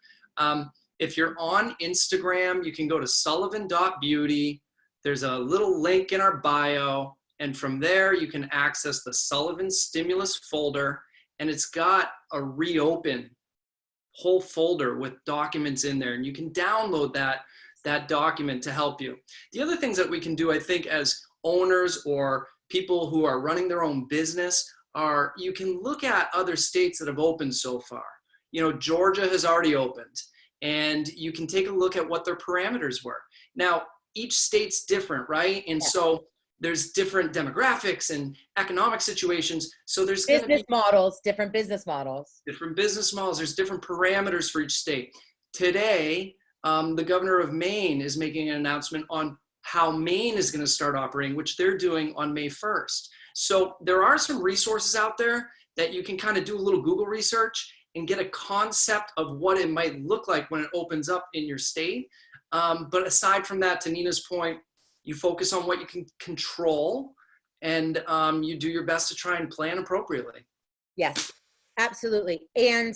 If you're on Instagram, you can go to sullivan.beauty. There's a little link in our bio. And from there, you can access the Sullivan Stimulus folder. And it's got a reopen whole folder with documents in there. And you can download that document to help you. The other things that we can do, I think, as owners or people who are running their own business are you can look at other states that have opened so far. You know, Georgia has already opened. And you can take a look at what their parameters were. Now, each state's different, right? And so there's different demographics and economic situations. So there's business models, different business models. Different business models. There's different parameters for each state. Today, the governor of Maine is making an announcement on how Maine is going to start operating, which they're doing on May 1st. So there are some resources out there that you can kind of do a little Google research and get a concept of what it might look like when it opens up in your state. But aside from that, to Nina's point, you focus on what you can control and you do your best to try and plan appropriately. Yes, absolutely. And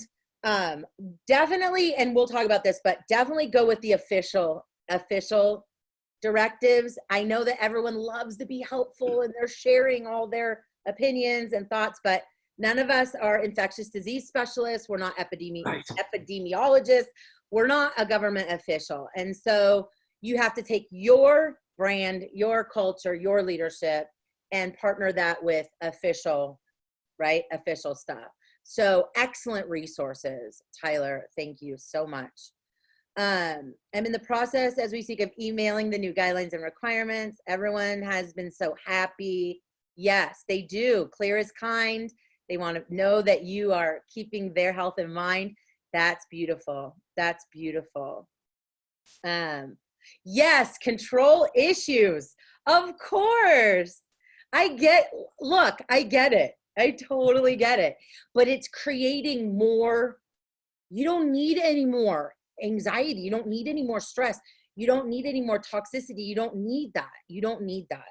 definitely, and we'll talk about this, but definitely go with the official directives. I know that everyone loves to be helpful and they're sharing all their opinions and thoughts, but none of us are infectious disease specialists. We're not epidemiologists. We're not a government official. And so you have to take your brand, your culture, your leadership, and partner that with official, right? Official stuff. So excellent resources, Tyler. Thank you so much. I'm in the process, as we speak, of emailing the new guidelines and requirements. Everyone has been so happy. Yes, they do. Clear is kind. They want to know that you are keeping their health in mind. That's beautiful. That's beautiful. Yes, control issues. Of course. I get it. I totally get it. But it's creating more. You don't need any more anxiety. You don't need any more stress. You don't need any more toxicity. You don't need that. You don't need that.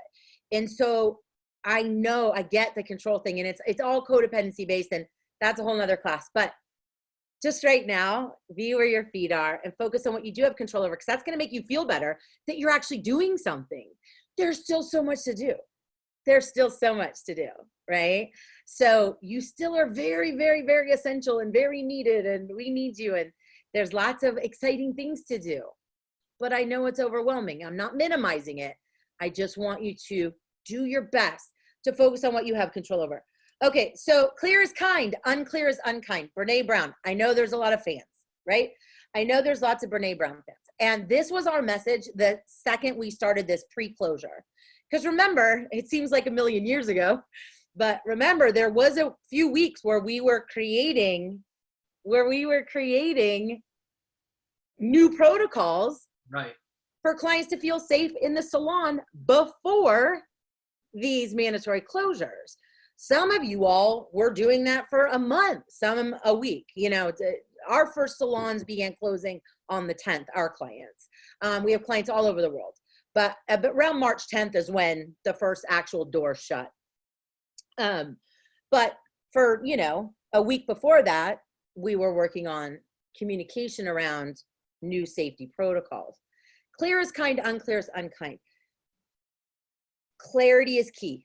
And so I know, I get the control thing, and it's all codependency based, and that's a whole nother class. But just right now, be where your feet are and focus on what you do have control over, because that's going to make you feel better that you're actually doing something. There's still so much to do. There's still so much to do, right? So you still are very, very, very essential and very needed, and we need you, and there's lots of exciting things to do. But I know it's overwhelming. I'm not minimizing it. I just want you to do your best to focus on what you have control over. Okay, so clear is kind, unclear is unkind. Brene Brown. I know there's a lot of fans, right? I know there's lots of Brene Brown fans. And this was our message the second we started this pre-closure. Because remember, it seems like a million years ago, but remember, there was a few weeks where we were creating new protocols, right, for clients to feel safe in the salon before these mandatory closures. Some of you all were doing that for a month, some a week. You know, our first salons began closing on the 10th, our clients. We have clients all over the world. But around March 10th is when the first actual door shut. But for, you know, a week before that, we were working on communication around new safety protocols. Clear is kind, unclear is unkind. Clarity is key.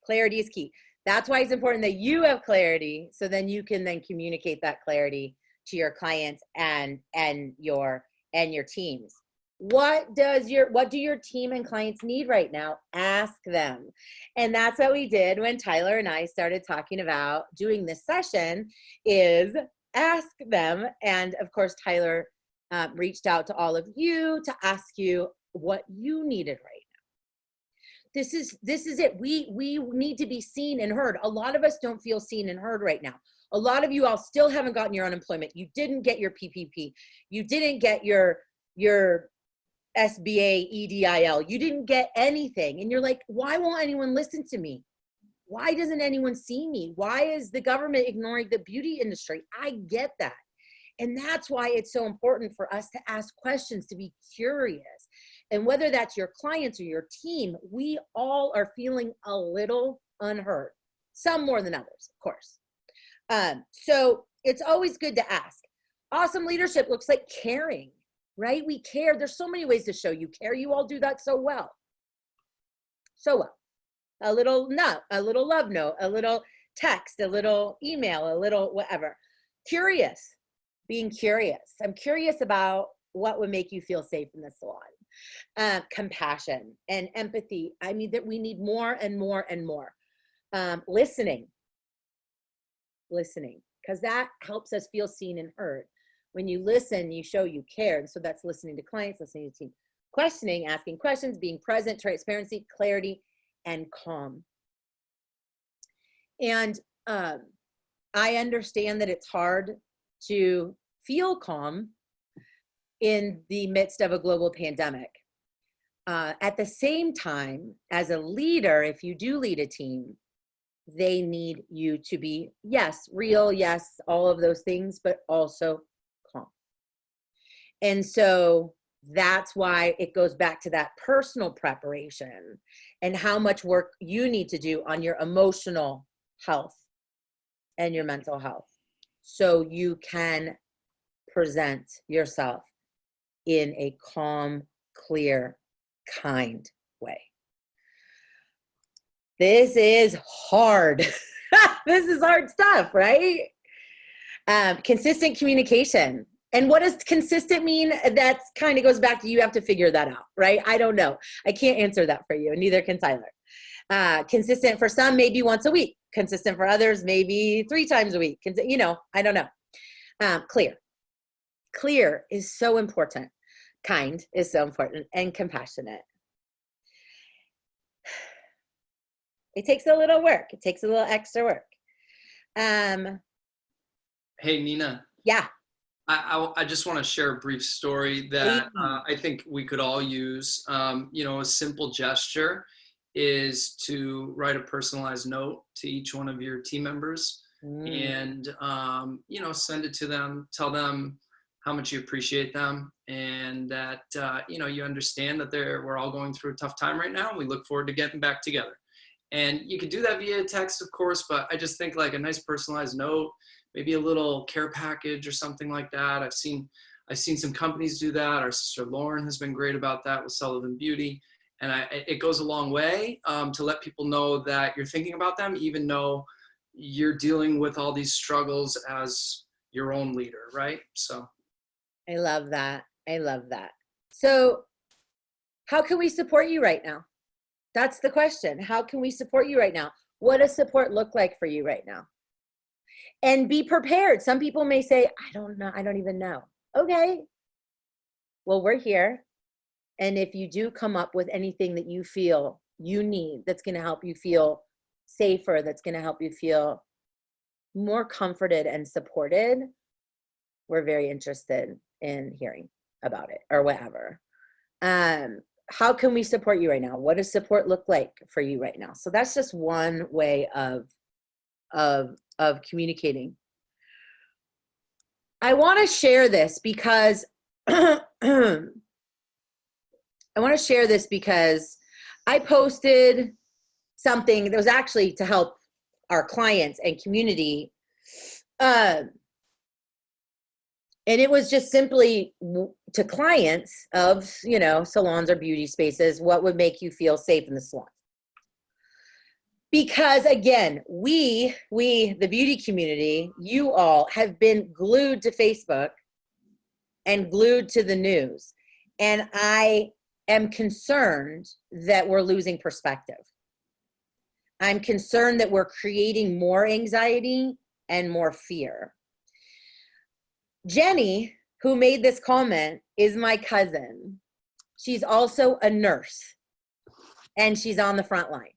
Clarity is key. That's why it's important that you have clarity, so then you can then communicate that clarity to your clients and your teams. What do your team and clients need right now? Ask them. And that's what we did when Tyler and I started talking about doing this session, is ask them. And of course, Tyler reached out to all of you to ask you what you needed right now. This is it. We need to be seen and heard. A lot of us don't feel seen and heard right now. A lot of you all still haven't gotten your unemployment. You didn't get your PPP. You didn't get your SBA EDIL. You didn't get anything. And you're like, why won't anyone listen to me? Why doesn't anyone see me? Why is the government ignoring the beauty industry? I get that. And that's why it's so important for us to ask questions, to be curious. And whether that's your clients or your team, we all are feeling a little unheard. Some more than others, of course. So it's always good to ask. Awesome leadership looks like caring, right? We care. There's so many ways to show you care. You all do that so well. So well. A little note, a little love note, a little text, a little email, a little whatever. Curious, being curious. I'm curious about what would make you feel safe in the salon. Compassion and empathy. I mean, that we need more and more and more. Listening, because that helps us feel seen and heard. When you listen, you show you care. And so that's listening to clients, listening to team. Questioning, asking questions, being present, transparency, clarity, and calm. And I understand that it's hard to feel calm in the midst of a global pandemic. At the same time, as a leader, if you do lead a team, they need you to be, yes, real, yes, all of those things, but also calm. And so that's why it goes back to that personal preparation and how much work you need to do on your emotional health and your mental health, so you can present yourself in a calm, clear, kind way. This is hard. This is hard stuff, right? Consistent communication. And what does consistent mean? That kind of goes back to, you have to figure that out, right? I don't know. I can't answer that for you, and neither can Tyler. Consistent for some, maybe once a week. Consistent for others, maybe 3 times a week. You know, I don't know. Clear. Clear is so important. Kind is so important, and compassionate. It takes a little work. It takes a little extra work. Hey, Nina. Yeah. I just want to share a brief story that I think we could all use. You know, a simple gesture is to write a personalized note to each one of your team members and, you know, send it to them, tell them how much you appreciate them, and that, you know, you understand that we're all going through a tough time right now, and we look forward to getting back together. And you could do that via text, of course, but I just think like a nice personalized note, maybe a little care package or something like that. I've seen some companies do that. Our sister Lauren has been great about that with Sullivan Beauty. And it goes a long way to let people know that you're thinking about them, even though you're dealing with all these struggles as your own leader, right? So. I love that. I love that. So how can we support you right now? That's the question. How can we support you right now? What does support look like for you right now? And be prepared. Some people may say, I don't know. I don't even know. Okay. Well, we're here. And if you do come up with anything that you feel you need, that's going to help you feel safer, that's going to help you feel more comforted and supported, we're very interested in hearing about it or whatever. How can we support you right now? What does support look like for you right now? So that's just one way of communicating. I want to share this because I posted something that was actually to help our clients and community. And it was just simply to clients of, you know, salons or beauty spaces, what would make you feel safe in the salon? Because again, we, the beauty community, you all have been glued to Facebook and glued to the news. And I am concerned that we're losing perspective. I'm concerned that we're creating more anxiety and more fear. Jenny, who made this comment, is my cousin. She's also a nurse, and she's on the front line.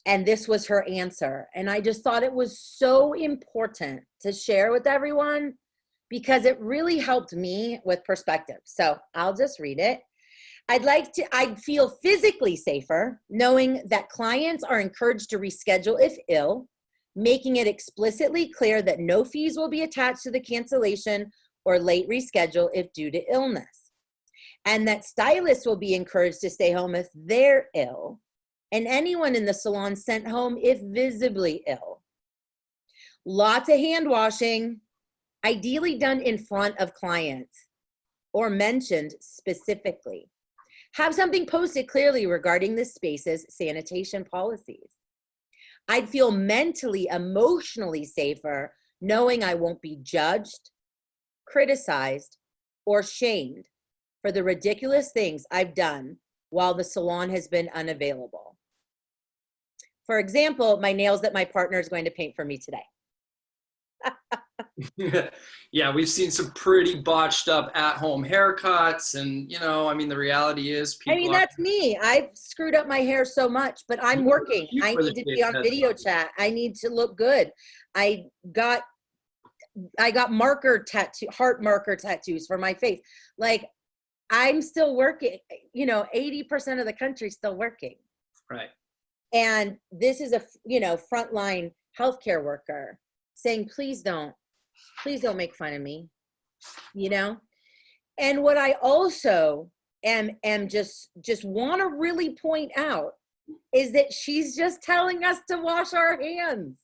And this was her answer. And I just thought it was so important to share with everyone because it really helped me with perspective. So I'll just read it. I'd feel physically safer knowing that clients are encouraged to reschedule if ill, making it explicitly clear that no fees will be attached to the cancellation or late reschedule if due to illness. And that stylists will be encouraged to stay home if they're ill, and anyone in the salon sent home if visibly ill. Lots of hand washing, ideally done in front of clients or mentioned specifically. Have something posted clearly regarding the space's sanitation policies. I'd feel mentally, emotionally safer knowing I won't be judged, criticized, or shamed for the ridiculous things I've done while the salon has been unavailable. For example, my nails that my partner is going to paint for me today. Yeah, we've seen some pretty botched up at-home haircuts, and I mean, the reality is, That's me. I've screwed up my hair so much, but I'm working. I need to be on video chat. I need to look good. I got heart marker tattoos for my face. Like, I'm still working. 80% of the country's still working. Right. And this is a frontline healthcare worker saying, please don't make fun of me, And what I also am just want to really point out is that she's just telling us to wash our hands.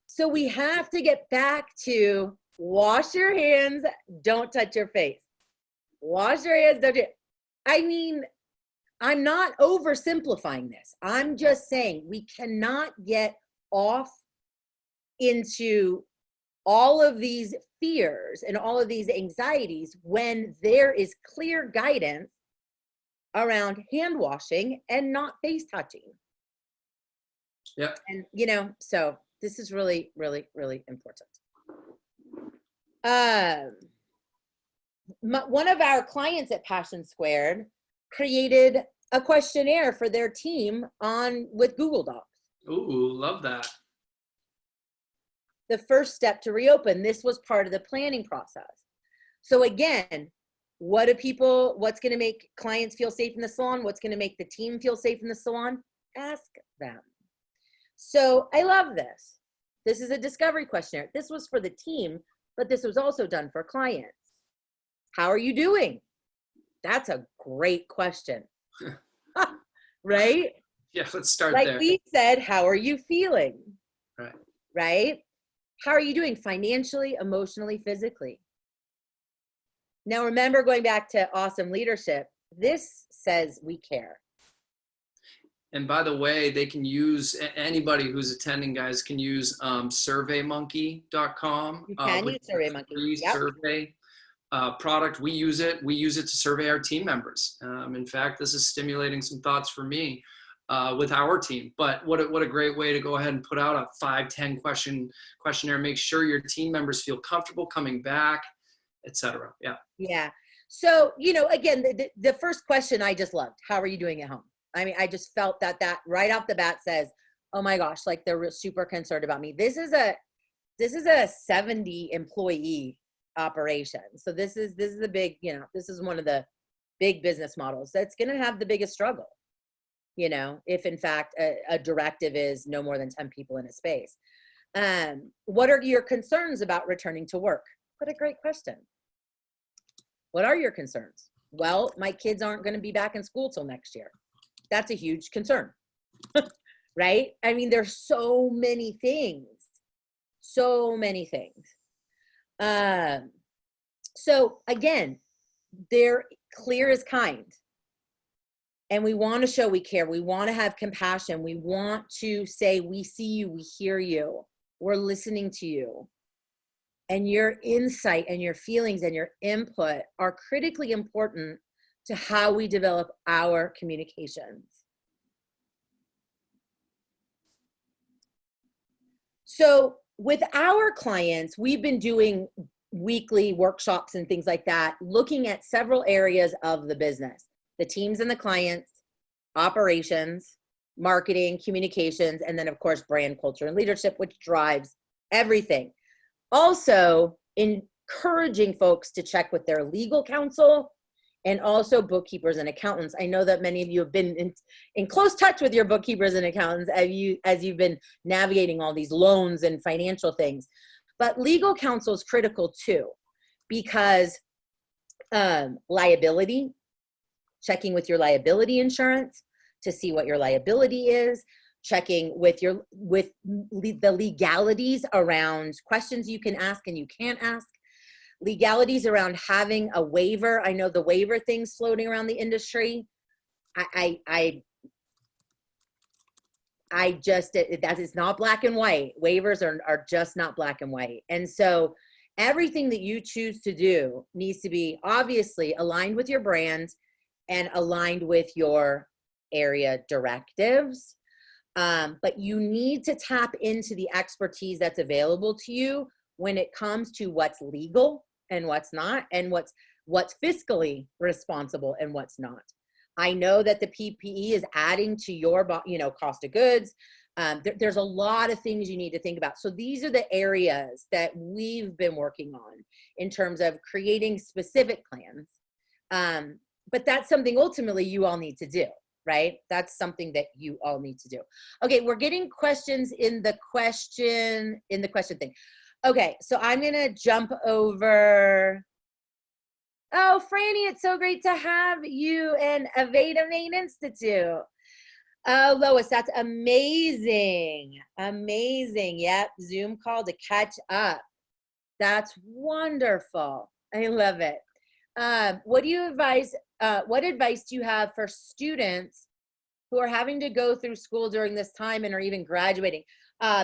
So we have to get back to wash your hands, don't touch your face. Wash your hands, don't do it. I mean, I'm not oversimplifying this. I'm just saying we cannot get off into all of these fears and all of these anxieties when there is clear guidance around hand washing and not face touching. Yeah. And so this is really, really, really important. One of our clients at Passion Squared created a questionnaire for their team with Google Docs. Ooh, love that. The first step to reopen. This was part of the planning process. So again, what's going to make clients feel safe in the salon? What's going to make the team feel safe in the salon? Ask them. So I love this. This is a discovery questionnaire. This was for the team, but this was also done for clients. How are you doing? That's a great question. Right? Yeah, let's start like there. We said, how are you feeling? Right. Right? How are you doing financially, emotionally, physically? Now, remember, going back to awesome leadership, this says we care. And by the way, they can use, anybody who's attending, guys, can use surveymonkey.com. You can use SurveyMonkey. Free survey product. We use it to survey our team members. In fact, this is stimulating some thoughts for me with our team. But what a great way to go ahead and put out a 5-10 questionnaire. Make sure your team members feel comfortable coming back, etc. Yeah. Yeah. So, again, the first question I just loved. How are you doing at home? I mean, I just felt that right off the bat says, oh my gosh, like they're super concerned about me. This is a 70 employee operation. So this is the big, this is one of the big business models that's going to have the biggest struggle, if in fact a directive is no more than 10 people in a space. What are your concerns about returning to work? What a great question. What are your concerns? Well, my kids aren't going to be back in school till next year. That's a huge concern, right? I mean, there's so many things. So again, they're clear as kind. And we want to show we care. We want to have compassion. We want to say, we see you, we hear you, we're listening to you. And your insight and your feelings and your input are critically important to how we develop our communications. So with our clients, we've been doing weekly workshops and things like that, looking at several areas of the business, the teams and the clients, operations, marketing, communications, and then of course, brand culture and leadership, which drives everything. Also encouraging folks to check with their legal counsel and also bookkeepers and accountants. I know that many of you have been in close touch with your bookkeepers and accountants as you've been navigating all these loans and financial things. But legal counsel is critical too, because liability, checking with your liability insurance to see what your liability is, checking with the legalities around questions you can ask and you can't ask, legalities around having a waiver. I know the waiver things floating around the industry. That is not black and white. Waivers are just not black and white. And so everything that you choose to do needs to be obviously aligned with your brand and aligned with your area directives. But you need to tap into the expertise that's available to you when it comes to what's legal and what's not, and what's fiscally responsible and what's not. I know that the PPE is adding to your cost of goods. There's a lot of things you need to think about. So these are the areas that we've been working on in terms of creating specific plans. But that's something ultimately you all need to do, right? That's something that you all need to do. Okay, we're getting questions in the question thing. Okay, so I'm gonna jump over. Oh, Franny, it's so great to have you in Aveda Main Institute. Oh, Lois, that's amazing. Amazing. Yep, Zoom call to catch up. That's wonderful. I love it. What advice do you have for students who are having to go through school during this time and are even graduating?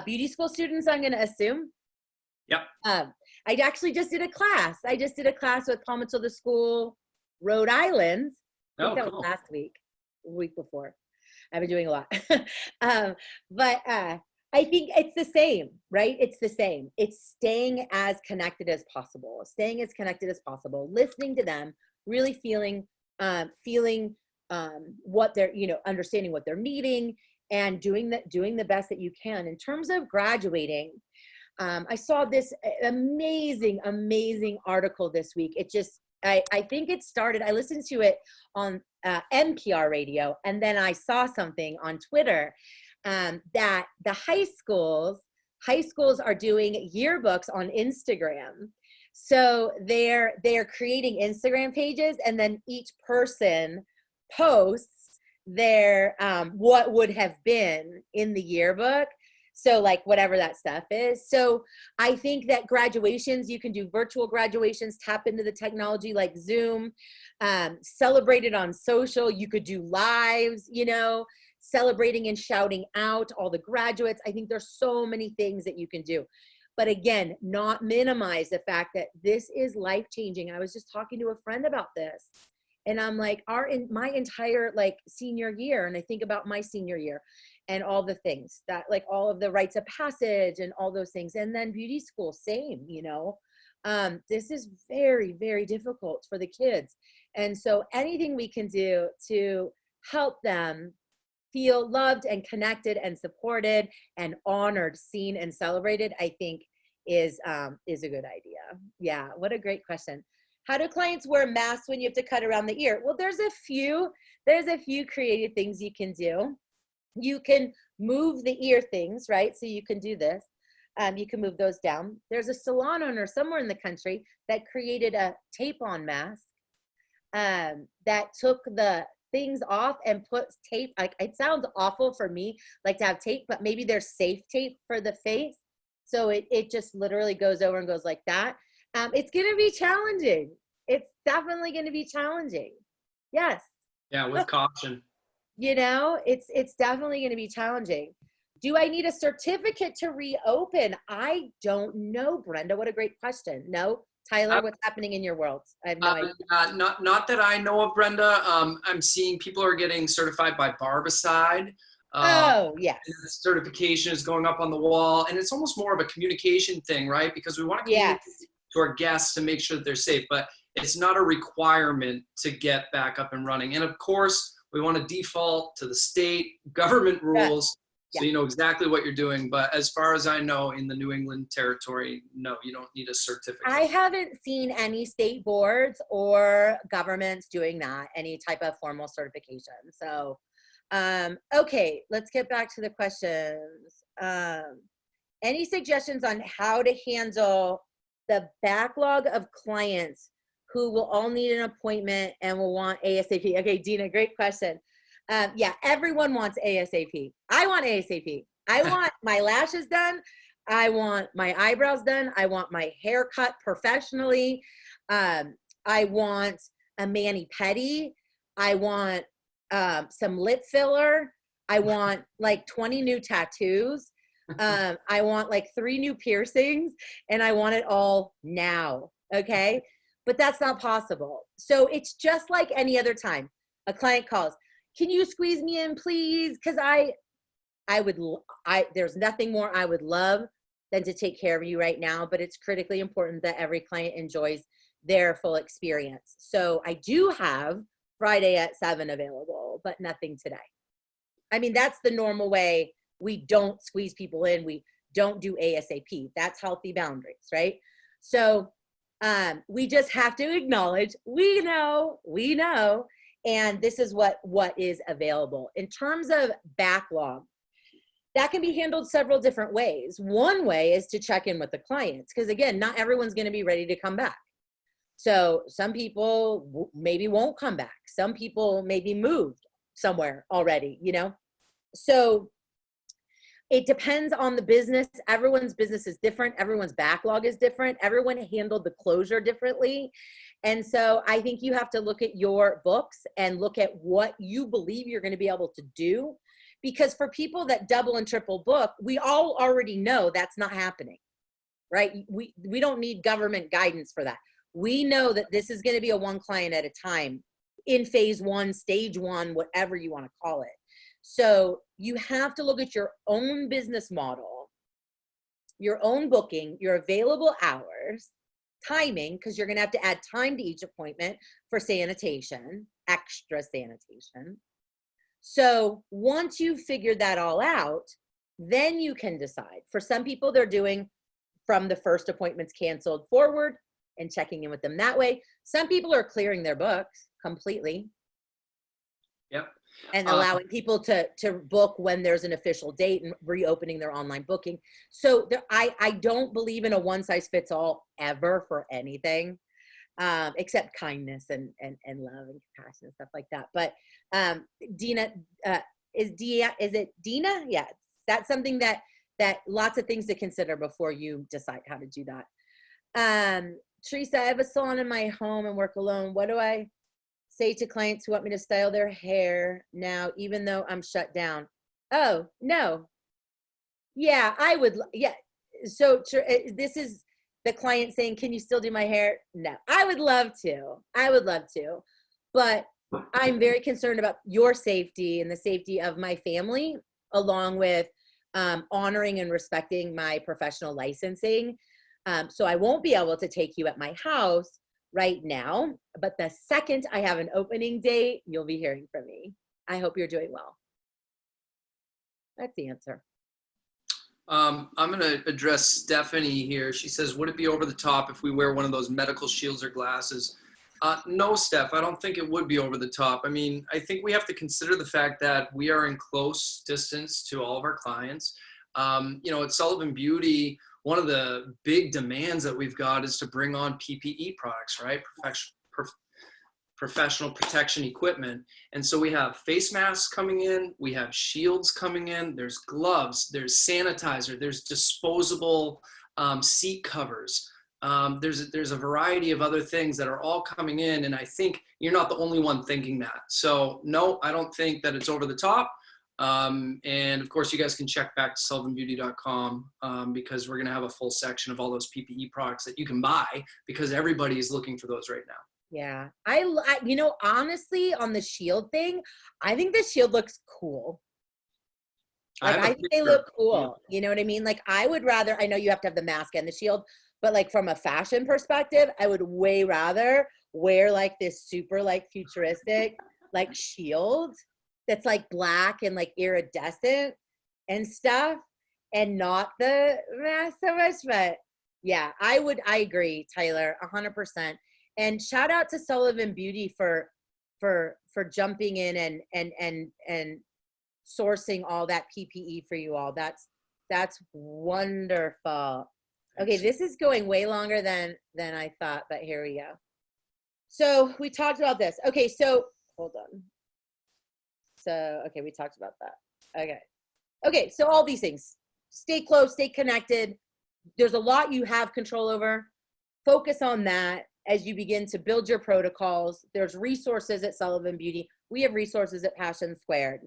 Beauty school students, I'm going to assume. Yep. I actually just did a class. I just did a class with Palm Matilda School, Rhode Island. I think that was last week, the week before. I've been doing a lot. But I think it's the same, right? It's the same. It's staying as connected as possible, listening to them, really feeling what they're, understanding what they're needing, and doing the best that you can. In terms of graduating, I saw this amazing article this week. I think it started, I listened to it on NPR radio, and then I saw something on Twitter that the high schools are doing yearbooks on Instagram. So they're creating Instagram pages, and then each person posts their what would have been in the yearbook. So like whatever that stuff is. So I think that graduations, you can do virtual graduations, tap into the technology like Zoom, celebrate it on social. You could do lives, celebrating and shouting out all the graduates. I think there's so many things that you can do. But again, not minimize the fact that this is life-changing. I was just talking to a friend about this. And I'm like, my entire senior year, and I think about my senior year and all the things that all of the rites of passage and all those things. And then beauty school, same, this is very, very difficult for the kids. And so anything we can do to help them feel loved and connected and supported and honored, seen and celebrated, I think is a good idea. Yeah, what a great question. How do clients wear masks when you have to cut around the ear? Well, there's a few creative things you can do. You can move the ear things, right? So you can do this. You can move those down. There's a salon owner somewhere in the country that created a tape-on mask that took the things off and put tape. It sounds awful for me, to have tape, but maybe there's safe tape for the face. So it just literally goes over and goes like that. It's going to be challenging. It's definitely going to be challenging. Yes. Yeah, with caution. You know, it's definitely going to be challenging. Do I need a certificate to reopen? I don't know, Brenda. What a great question. No, Tyler, what's happening in your world? I have no idea. Not that I know of, Brenda. I'm seeing people are getting certified by Barbicide. Oh, And the yes. certification is going up on the wall, and it's almost more of a communication thing, right? Because we want to communicate Yes. to our guests to make sure that they're safe, but it's not a requirement to get back up and running. And of course, we want to default to the state government Yeah. rules, so Yeah. you know exactly what you're doing. But as far as I know, in the New England territory, no, you don't need a certificate. I haven't seen any state boards or governments doing that, any type of formal certification. So, okay, let's get back to the questions. Any suggestions on how to handle the backlog of clients who will all need an appointment and will want ASAP? Okay, Dina, great question. Yeah, everyone wants ASAP. I want ASAP. I want my lashes done. I want my eyebrows done. I want my hair cut professionally. I want a mani-pedi. I want some lip filler. I want like 20 new tattoos. I want like 3 new piercings, and I want it all now. Okay. But that's not possible. So it's just like any other time. A client calls, can you squeeze me in, please? Because there's nothing more I would love than to take care of you right now, but it's critically important that every client enjoys their full experience. So I do have Friday at 7 available, but nothing today. I mean, that's the normal way. We don't squeeze people in. We don't do ASAP. That's healthy boundaries, right? So we just have to acknowledge, we know, and this is what is available. In terms of backlog, that can be handled several different ways. One way is to check in with the clients, because again, not everyone's going to be ready to come back. So some people maybe won't come back. Some people maybe moved somewhere already, you know? So it depends on the business. Everyone's business is different. Everyone's backlog is different. Everyone handled the closure differently. And so I think you have to look at your books and look at what you believe you're going to be able to do. Because for people that double and triple book, we all already know that's not happening, right? We don't need government guidance for that. We know that this is going to be a one client at a time in phase 1, stage 1, whatever you want to call it. So you have to look at your own business model, your own booking, your available hours, timing, because you're going to have to add time to each appointment for sanitation, extra sanitation. So once you've figured that all out, then you can decide. For some people, they're doing from the first appointments canceled forward and checking in with them that way. Some people are clearing their books completely. Yep. And allowing people to book when there's an official date and reopening their online booking. So I don't believe in a one size fits all ever for anything, except kindness and love and compassion and stuff like that. But Dina, is it Dina? Yeah, that's something that lots of things to consider before you decide how to do that. Teresa, I have a salon in my home and work alone. What do I say to clients who want me to style their hair now, even though I'm shut down? Oh, no. Yeah, I would. Yeah. So this is the client saying, can you still do my hair? No, I would love to. But I'm very concerned about your safety and the safety of my family, along with honoring and respecting my professional licensing. So I won't be able to take you at my house right now, but the second I have an opening date, you'll be hearing from me. I hope you're doing well. That's the answer. I'm going to address Stephanie here. She says, would it be over the top if we wear one of those medical shields or glasses? No, Steph, I don't think it would be over the top. I mean, I think we have to consider the fact that we are in close distance to all of our clients. You know, at Sullivan Beauty, one of the big demands that we've got is to bring on PPE products, right? Professional protection equipment. And so we have face masks coming in, we have shields coming in, there's gloves, there's sanitizer, there's disposable seat covers. There's a variety of other things that are all coming in, and I think you're not the only one thinking that. So no, I don't think that it's over the top. And of course, you guys can check back to sullivanbeauty.com because we're going to have a full section of all those PPE products that you can buy because everybody is looking for those right now. Yeah. I you know, honestly, on the shield thing, I think the shield looks cool. Like, I think they look cool. You know what I mean? Like, I would rather, I know you have to have the mask and the shield, but like from a fashion perspective, I would way rather wear like this super like futuristic like shield that's like black and like iridescent and stuff, and not the mask so much. But yeah, I agree, Tyler, 100%. And shout out to Sullivan Beauty for jumping in and sourcing all that PPE for you all. That's wonderful. Okay, this is going way longer than I thought, but here we go. So we talked about this. Okay, so hold on. So, okay, we talked about that. Okay. Okay, so all these things. Stay close, stay connected. There's a lot you have control over. Focus on that as you begin to build your protocols. There's resources at Sullivan Beauty. We have resources at Passion Squared.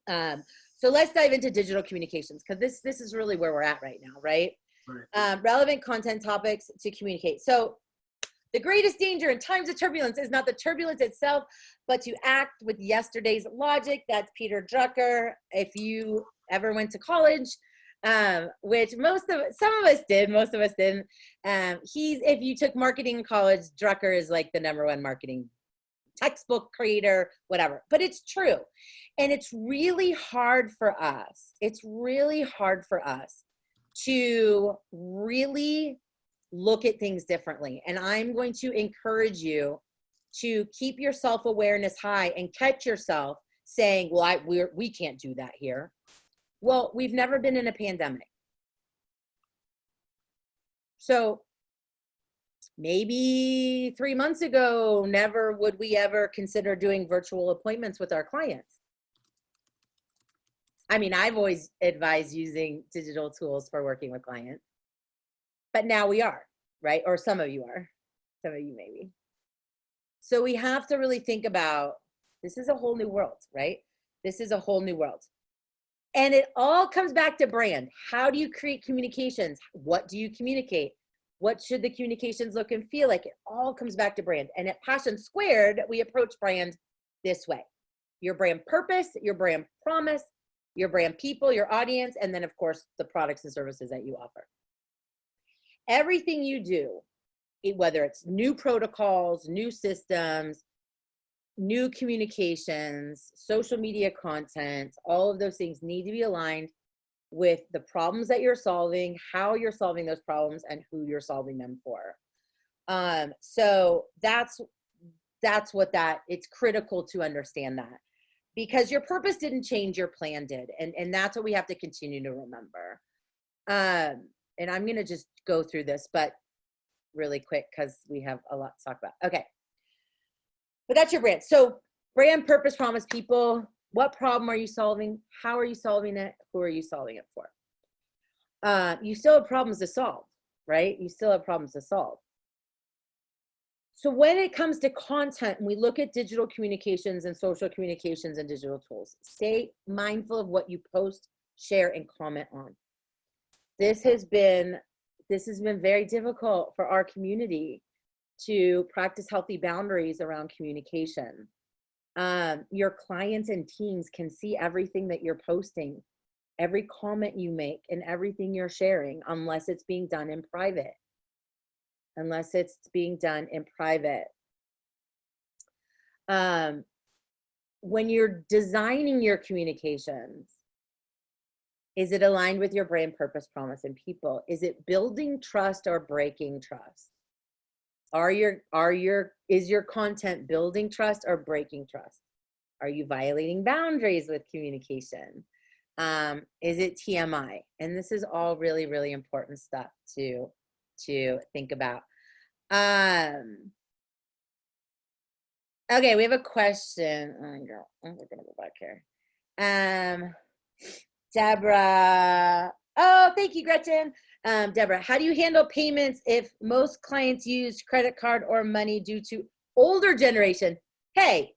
So let's dive into digital communications, because this is really where we're at right now, right? Right. Relevant content topics to communicate. So the greatest danger in times of turbulence is not the turbulence itself, but to act with yesterday's logic. That's Peter Drucker. If you ever went to college, which some of us did, most of us didn't. If you took marketing in college, Drucker is like the #1 marketing textbook creator, whatever. But it's true. And it's really hard for us. It's really hard for us to really look at things differently. And I'm going to encourage you to keep your self-awareness high and catch yourself saying, well, we can't do that here. Well, we've never been in a pandemic. So maybe 3 months ago, never would we ever consider doing virtual appointments with our clients. I mean, I've always advised using digital tools for working with clients, but now we are, right? Or some of you are, some of you maybe. So we have to really think about, this is a whole new world, right? This is a whole new world. And it all comes back to brand. How do you create communications? What do you communicate? What should the communications look and feel like? It all comes back to brand. And at Passion Squared, we approach brand this way. Your brand purpose, your brand promise, your brand people, your audience, and then of course, the products and services that you offer. Everything you do, whether it's new protocols, new systems, new communications, social media content, all of those things need to be aligned with the problems that you're solving, how you're solving those problems, and who you're solving them for. So that's what it's critical to understand that, because your purpose didn't change, your plan did. And that's what we have to continue to remember. And I'm going to just go through this, but really quick, because we have a lot to talk about. Okay. But that's your brand. So brand, purpose, promise, people. What problem are you solving? How are you solving it? Who are you solving it for? You still have problems to solve, right? You still have problems to solve. So when it comes to content, and we look at digital communications and social communications and digital tools, stay mindful of what you post, share, and comment on. This has been very difficult for our community to practice healthy boundaries around communication. Your clients and teams can see everything that you're posting, every comment you make, and everything you're sharing, unless it's being done in private. Unless it's being done in private. When you're designing your communications, is it aligned with your brand, purpose, promise, and people? Is it building trust or breaking trust? Is your content building trust or breaking trust? Are you violating boundaries with communication? Is it TMI? And this is all really, really important stuff to think about. Okay, we have a question. Oh, girl, we're gonna go back here. Deborah. Oh, thank you, Gretchen. Deborah, how do you handle payments if most clients use credit card or money due to older generation? Hey,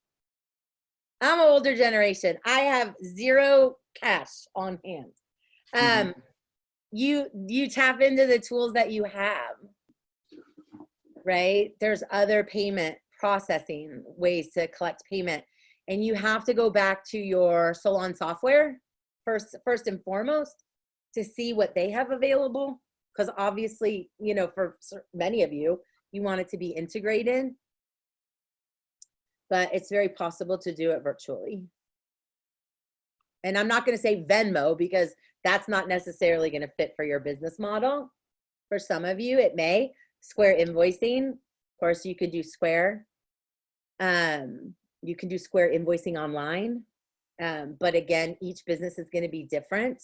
I'm an older generation. I have zero cash on hand. You tap into the tools that you have, right? There's other payment processing ways to collect payment, and you have to go back to your salon software first and foremost to see what they have available, because obviously, you know, for many of you, you want it to be integrated, but it's very possible to do it virtually. And I'm not going to say Venmo because that's not necessarily going to fit for your business model. For some of you, it may. Square invoicing, of course, you could do Square. You can do Square invoicing online. But again, each business is going to be different.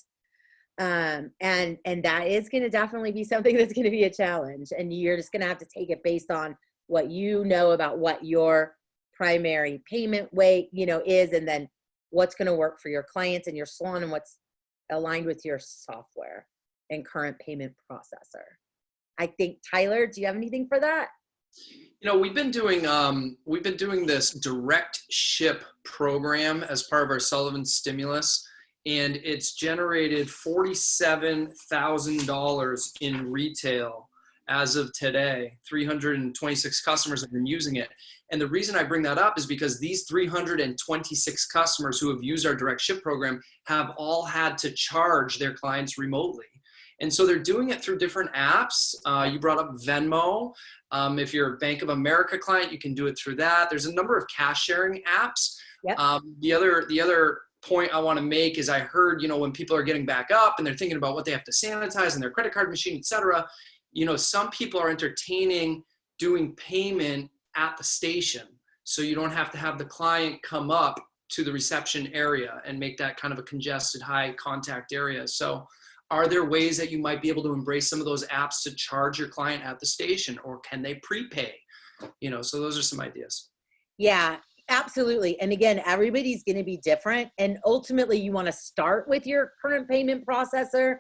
And that is going to definitely be something that's going to be a challenge. And you're just going to have to take it based on what you know about what your primary payment way, you know, is, and then what's going to work for your clients and your salon and what's aligned with your software and current payment processor. I think, Tyler, do you have anything for that? You know, we've been doing this direct ship program as part of our Sullivan stimulus, and it's generated $47,000 in retail as of today. 326 customers have been using it. And the reason I bring that up is because these 326 customers who have used our direct ship program have all had to charge their clients remotely. And so they're doing it through different apps. You brought up Venmo. If you're a Bank of America client, you can do it through that. There's a number of cash sharing apps. Yep. The other point I want to make is I heard, you know, when people are getting back up and they're thinking about what they have to sanitize in their credit card machine, et cetera, you know, some people are entertaining doing payment at the station. So you don't have to have the client come up to the reception area and make that kind of a congested, high contact area. So are there ways that you might be able to embrace some of those apps to charge your client at the station, or can they prepay? You know, so those are some ideas. Yeah, absolutely. And again, everybody's going to be different. And ultimately, you want to start with your current payment processor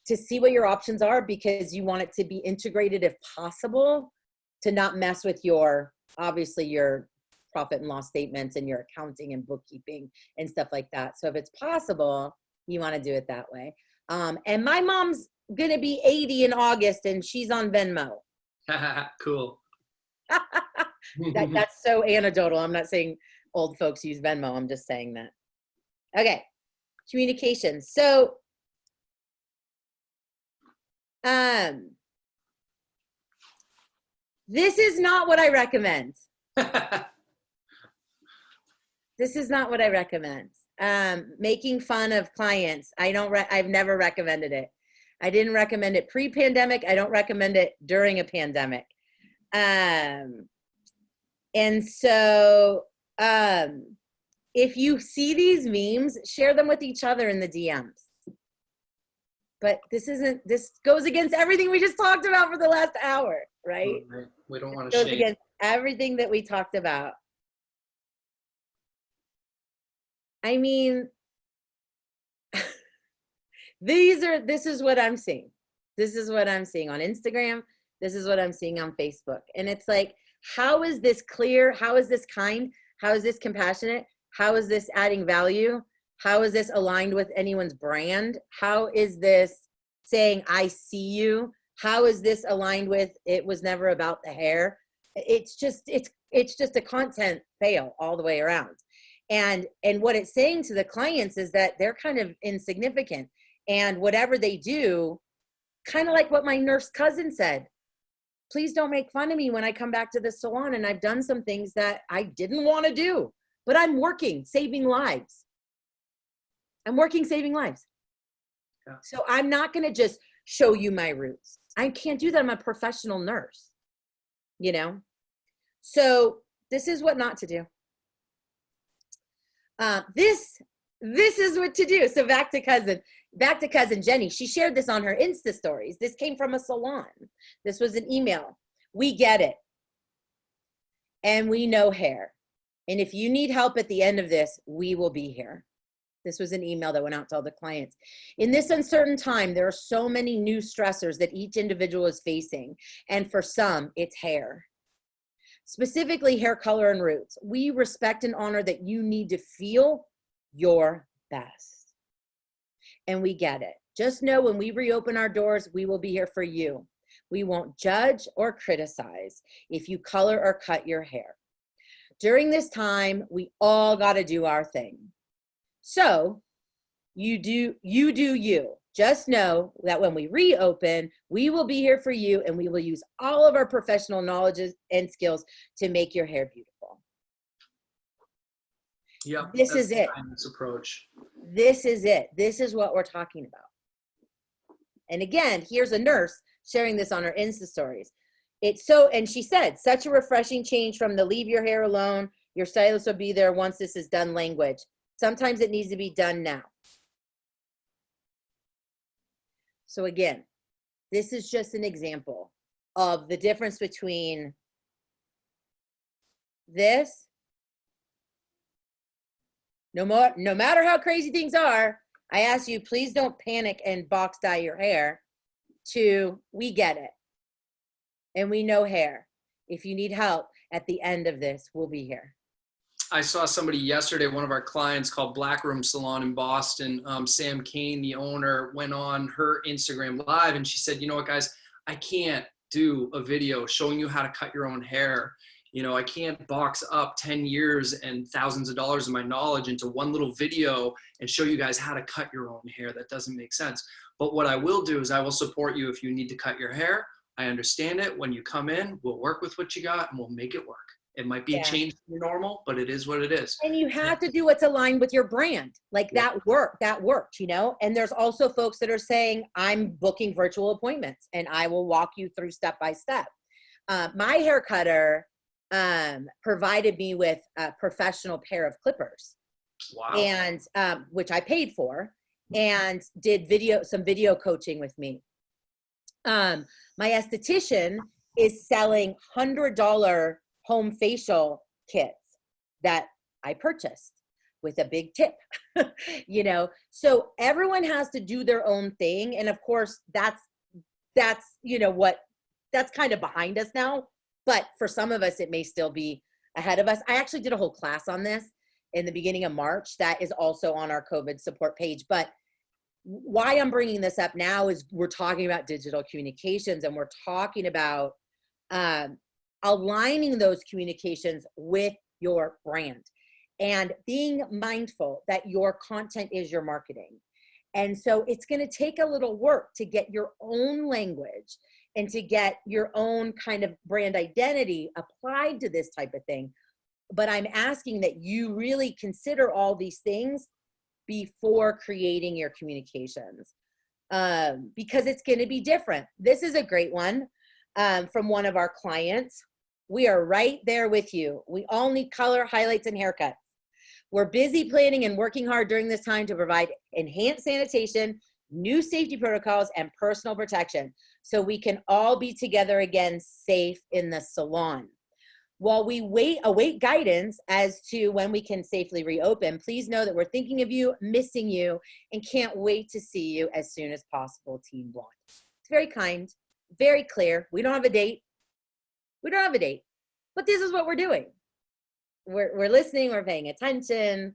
to see what your options are, because you want it to be integrated if possible, to not mess with your, obviously, your profit and loss statements and your accounting and bookkeeping and stuff like that. So if it's possible, you want to do it that way. And my mom's going to be 80 in August, and she's on Venmo. Cool. That's so anecdotal. I'm not saying old folks use Venmo. I'm just saying that. Okay. Communication. So, this is not what I recommend. This is not what I recommend. Making fun of clients. I've never recommended it. I didn't recommend it pre-pandemic. I don't recommend it during a pandemic. And so, if you see these memes, share them with each other in the DMs. But this goes against everything we just talked about for the last hour, right? We don't want to to shame. Goes against everything that we talked about. I mean, this is what I'm seeing. This is what I'm seeing on Instagram. This is what I'm seeing on Facebook. And it's like, how is this clear? How is this kind? How is this compassionate? How is this adding value? How is this aligned with anyone's brand? How is this saying, I see you? How is this aligned with, it was never about the hair? It's just a content fail all the way around. And what it's saying to the clients is that they're kind of insignificant, and whatever they do, kind of like what my nurse cousin said, please don't make fun of me when I come back to the salon and I've done some things that I didn't want to do, but I'm working, saving lives. I'm working, saving lives. Yeah. So I'm not going to just show you my roots. I can't do that. I'm a professional nurse, you know? So this is what not to do. This is what to do. So back to cousin Jenny. She shared this on her Insta stories. This came from a salon. This was an email. We get it. And we know hair. And if you need help at the end of this, we will be here. This was an email that went out to all the clients. In this uncertain time, there are so many new stressors that each individual is facing. And for some, it's hair. Specifically, hair color and roots. We respect and honor that you need to feel your best. And we get it. Just know when we reopen our doors, we will be here for you. We won't judge or criticize if you color or cut your hair. During this time, we all got to do our thing. So you do you. Just know that when we reopen, we will be here for you, and we will use all of our professional knowledge and skills to make your hair beautiful. Yeah, this is it. Approach. This is it. This is what we're talking about. And again, here's a nurse sharing this on her Insta stories. And she said, such a refreshing change from the leave your hair alone, your stylist will be there once this is done language. Sometimes it needs to be done now. So again, this is just an example of the difference between this, no matter how crazy things are, I ask you, please don't panic and box dye your hair, to we get it. And we know hair. If you need help at the end of this, we'll be here. I saw somebody yesterday, one of our clients called Black Room Salon in Boston. Sam Kane, the owner, went on her Instagram live and she said, you know what, guys, I can't do a video showing you how to cut your own hair. You know, I can't box up 10 years and thousands of dollars of my knowledge into one little video and show you guys how to cut your own hair. That doesn't make sense. But what I will do is I will support you if you need to cut your hair. I understand it. When you come in, we'll work with what you got and we'll make it work. It might be a change from normal, but it is what it is. And you have to do what's aligned with your brand. Like that worked, you know? And there's also folks that are saying, I'm booking virtual appointments and I will walk you through step by step. My hair cutter provided me with a professional pair of clippers. Wow. And which I paid for, and did some video coaching with me. My esthetician is selling $100 home facial kits that I purchased with a big tip, you know? So everyone has to do their own thing. And of course that's, you know, that's kind of behind us now, but for some of us, it may still be ahead of us. I actually did a whole class on this in the beginning of March. That is also on our COVID support page. But why I'm bringing this up now is we're talking about digital communications, and we're talking about aligning those communications with your brand and being mindful that your content is your marketing. And so it's going to take a little work to get your own language and to get your own kind of brand identity applied to this type of thing. But I'm asking that you really consider all these things before creating your communications, because it's going to be different. This is a great one from one of our clients. We are right there with you. We all need color, highlights, and haircuts. We're busy planning and working hard during this time to provide enhanced sanitation, new safety protocols, and personal protection so we can all be together again safe in the salon. While we await guidance as to when we can safely reopen, please know that we're thinking of you, missing you, and can't wait to see you as soon as possible, Team Blonde. It's very kind, very clear. We don't have a date. We don't have a date, but this is what we're doing. We're listening, we're paying attention,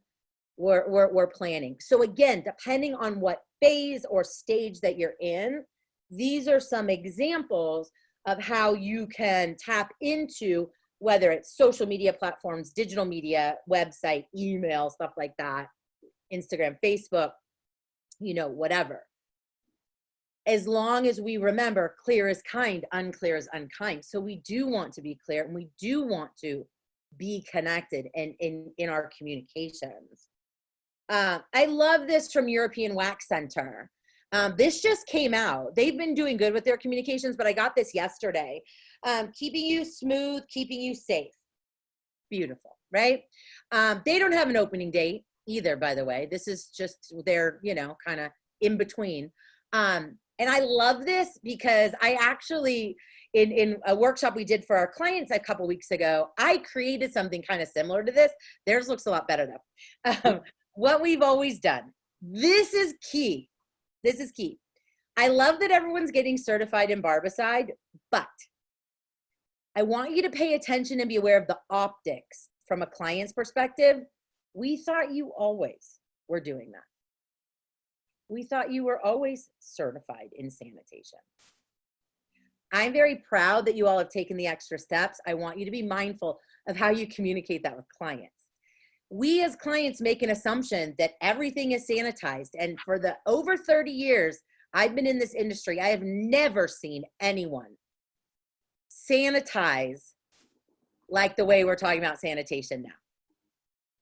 we're planning. So again, depending on what phase or stage that you're in, these are some examples of how you can tap into, whether it's social media platforms, digital media, website, email, stuff like that, Instagram, Facebook, you know, whatever. As long as we remember, clear is kind, unclear is unkind. So we do want to be clear, and we do want to be connected and in our communications. I love this from European Wax Center. This just came out. They've been doing good with their communications, but I got this yesterday. Keeping you smooth, keeping you safe. Beautiful, right? They don't have an opening date either, by the way. This is just their, you know, kind of in between. And I love this because I actually, in a workshop we did for our clients a couple weeks ago, I created something kind of similar to this. Theirs looks a lot better though. what we've always done. This is key. This is key. I love that everyone's getting certified in Barbicide, but I want you to pay attention and be aware of the optics from a client's perspective. We thought you always were doing that. We thought you were always certified in sanitation. I'm very proud that you all have taken the extra steps. I want you to be mindful of how you communicate that with clients. We as clients make an assumption that everything is sanitized. And for the over 30 years I've been in this industry, I have never seen anyone sanitize like the way we're talking about sanitation now.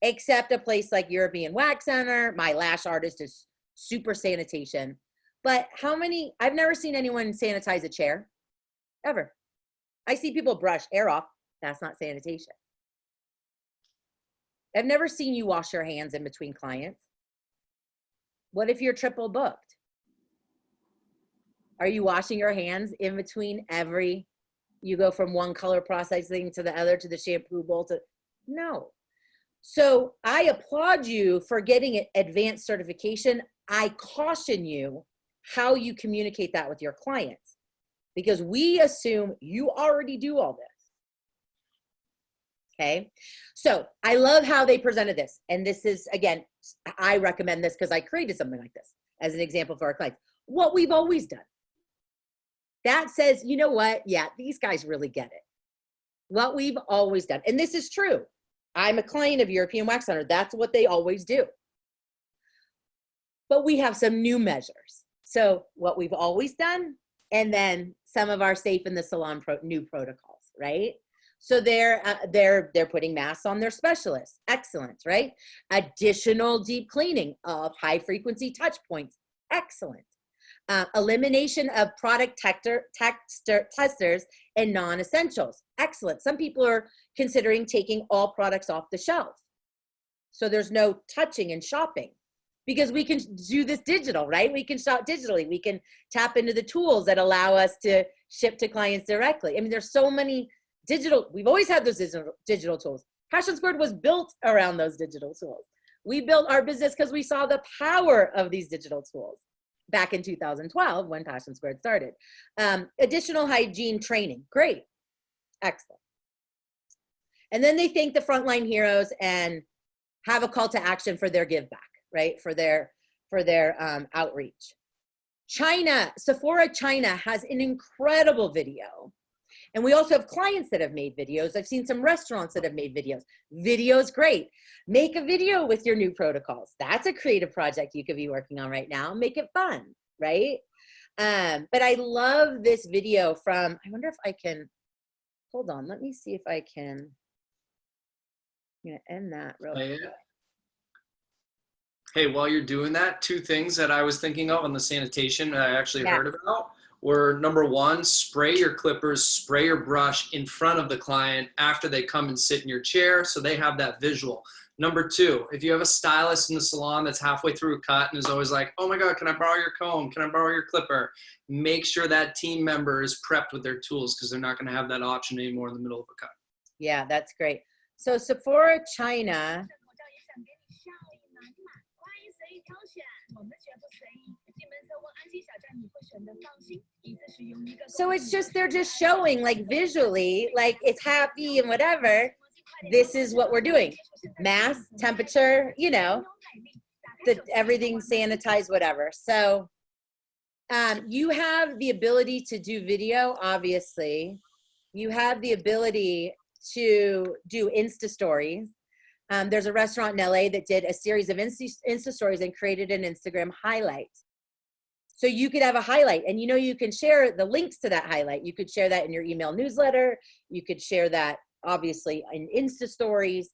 Except a place like European Wax Center, my lash artist is super sanitation. But how many, I've never seen anyone sanitize a chair, ever. I see people brush hair off, that's not sanitation. I've never seen you wash your hands in between clients. What if you're triple booked? Are you washing your hands in between you go from one color processing to the other, to the shampoo bowl to, no. So I applaud you for getting advanced certification. I caution you how you communicate that with your clients, because we assume you already do all this. Okay, so I love how they presented this. And this is, again, I recommend this because I created something like this as an example for our clients. What we've always done. That says, you know what? Yeah, these guys really get it. What we've always done. And this is true. I'm a client of European Wax Center. That's what they always do. But we have some new measures. So what we've always done, and then some of our safe in the salon new protocols, right? So they're putting masks on their specialists. Excellent, right? Additional deep cleaning of high frequency touch points. Excellent. Elimination of product testers and non-essentials. Excellent. Some people are considering taking all products off the shelf. So there's no touching and shopping, because we can do this digital, right? We can shop digitally. We can tap into the tools that allow us to ship to clients directly. I mean, there's so many digital, we've always had those digital tools. Passion Squared was built around those digital tools. We built our business because we saw the power of these digital tools back in 2012 when Passion Squared started. Additional hygiene training, great, excellent. And then they thank the frontline heroes and have a call to action for their give back, right? For their outreach. China, Sephora China has an incredible video. And we also have clients that have made videos. I've seen some restaurants that have made videos. Video's great. Make a video with your new protocols. That's a creative project you could be working on right now. Make it fun, right? But I love this video from, I wonder if I can, hold on, let me see if I can, I'm gonna end that real quick. Hey, while you're doing that, two things that I was thinking of on the sanitation that I actually heard about were, number one, spray your clippers, spray your brush in front of the client after they come and sit in your chair so they have that visual. Number two, if you have a stylist in the salon that's halfway through a cut and is always like, oh my God, can I borrow your comb? Can I borrow your clipper? Make sure that team member is prepped with their tools, because they're not going to have that option anymore in the middle of a cut. Yeah, that's great. So Sephora China. So it's just, they're just showing like visually, like it's happy and whatever. This is what we're doing. Mask, temperature, you know, everything sanitized, whatever. So you have the ability to do video, obviously. You have the ability to do Insta stories. There's a restaurant in LA that did a series of Insta stories and created an Instagram highlight. So you could have a highlight, and you know, you can share the links to that highlight. You could share that in your email newsletter. You could share that obviously in Insta stories,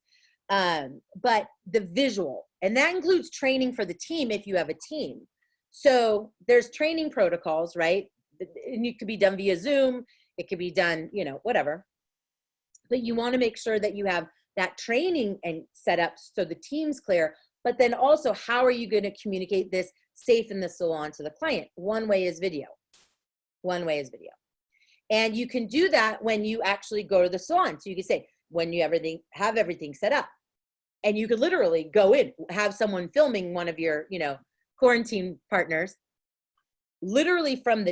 but the visual, and that includes training for the team if you have a team. So there's training protocols, right? And it could be done via Zoom. It could be done, you know, whatever. But you want to make sure that you have that training and set up so the team's clear. But then also, how are you going to communicate this safe in the salon to the client? One way is video. One way is video. And you can do that when you actually go to the salon. So you can say, when you have everything set up, And you could literally go in, have someone filming one of your, quarantine partners, literally from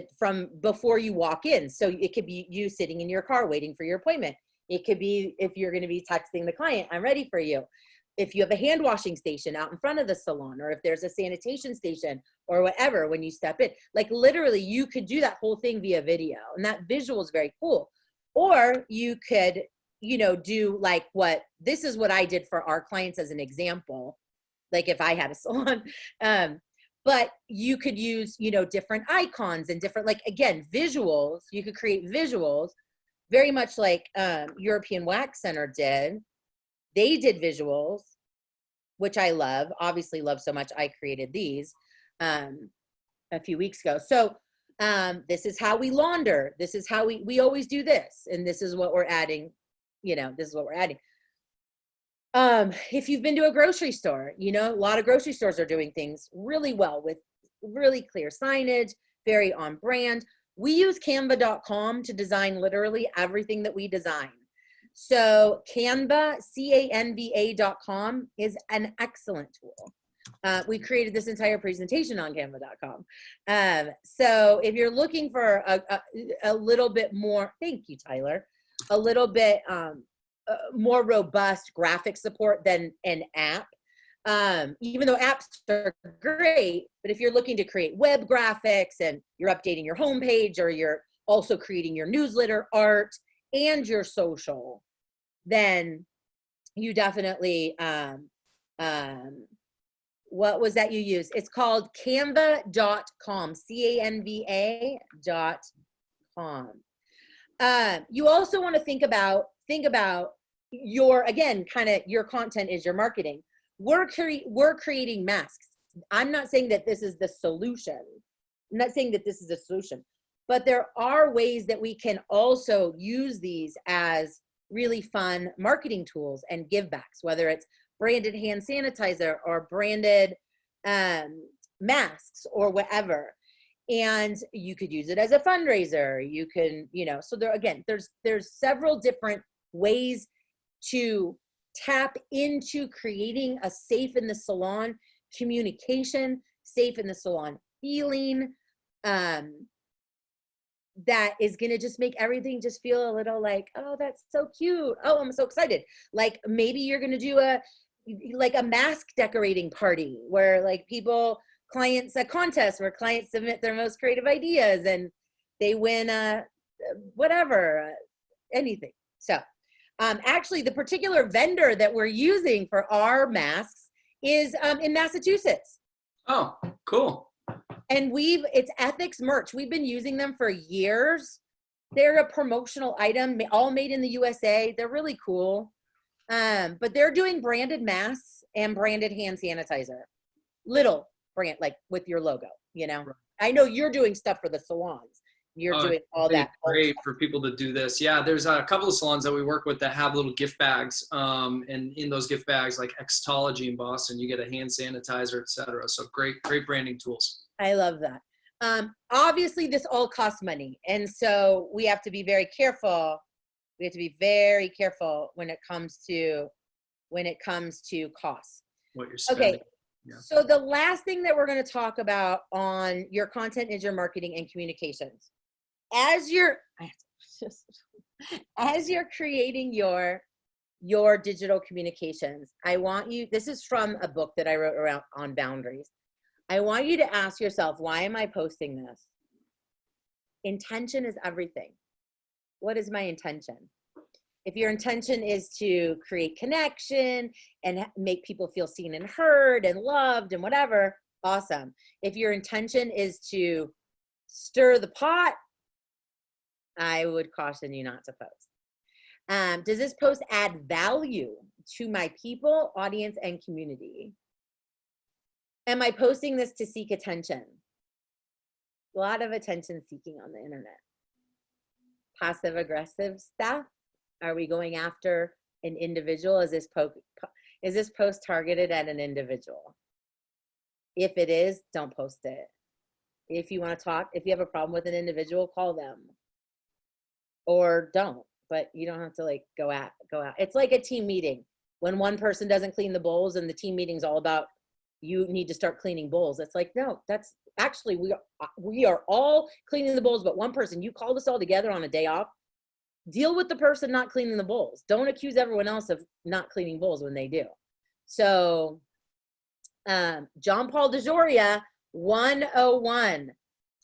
before you walk in. So it could be you sitting in your car waiting for your appointment. It could be if you're going to be texting the client, I'm ready for you. If you have a hand washing station out in front of the salon, or if there's a sanitation station or whatever, when you step in, like literally you could do that whole thing via video, and that visual is very cool. Or you could, do like this is what I did for our clients as an example. Like if I had a salon, but you could use, different icons and different, like, again, visuals. You could create visuals very much like European Wax Center did. They did visuals, which I love, obviously love so much. I created these a few weeks ago. So this is how we launder. This is how we always do this. And this is what we're adding, this is what we're adding. If you've been to a grocery store, a lot of grocery stores are doing things really well with really clear signage, very on brand. We use canva.com to design literally everything that we design. So Canva, canva.com is an excellent tool. We created this entire presentation on canva.com. So if you're looking for a little bit more, thank you, Tyler, a little bit more robust graphic support than an app, even though apps are great, but if you're looking to create web graphics and you're updating your homepage, or you're also creating your newsletter art and your social, then you definitely, what was that you use? It's called canva.com, canva.com. You also want to think about your, again, kind of your content is your marketing. We're creating masks. I'm not saying that this is the solution. I'm not saying that this is a solution, but there are ways that we can also use these as really fun marketing tools and give backs, whether it's branded hand sanitizer or branded masks or whatever. And you could use it as a fundraiser. You can, so there, again, there's several different ways to tap into creating a safe in the salon communication, safe in the salon feeling, that is going to just make everything just feel a little like, oh, that's so cute. Oh, I'm so excited. Like maybe you're going to do a mask decorating party where a contest where clients submit their most creative ideas and they win anything. So actually the particular vendor that we're using for our masks is in Massachusetts. Oh, cool. And it's Ethics merch. We've been using them for years. They're a promotional item, all made in the USA. They're really cool. But they're doing branded masks and branded hand sanitizer. Little brand, like with your logo, Right. I know you're doing stuff for the salons. You're doing all that. Great for people to do this. Yeah, there's a couple of salons that we work with that have little gift bags. And in those gift bags, like Xtology in Boston, you get a hand sanitizer, etc. So great branding tools. I love that. Obviously, this all costs money. And so we have to be very careful. We have to be very careful when it comes to costs. What you're spending. Okay. Yeah. So the last thing that we're going to talk about on your content is your marketing and communications. As you're creating your digital communications, I want you, this is from a book that I wrote around on boundaries. I want you to ask yourself, why am I posting this? Intention is everything. What is my intention? If your intention is to create connection and make people feel seen and heard and loved and whatever, awesome. If your intention is to stir the pot, I would caution you not to post. Does this post add value to my people, audience, and community? Am I posting this to seek attention? A lot of attention seeking on the internet. Passive aggressive stuff. Are we going after an individual? Is this post targeted at an individual? If it is, don't post it. If you want to talk, if you have a problem with an individual, call them. Or don't, but you don't have to go out. It's like a team meeting. when one person doesn't clean the bowls and the team meeting's all about, you need to start cleaning bowls. It's like, no, that's actually, we are all cleaning the bowls, but one person. You called us all together on a day off. Deal with the person not cleaning the bowls. Don't accuse everyone else of not cleaning bowls when they do. So, John Paul DeJoria, 101.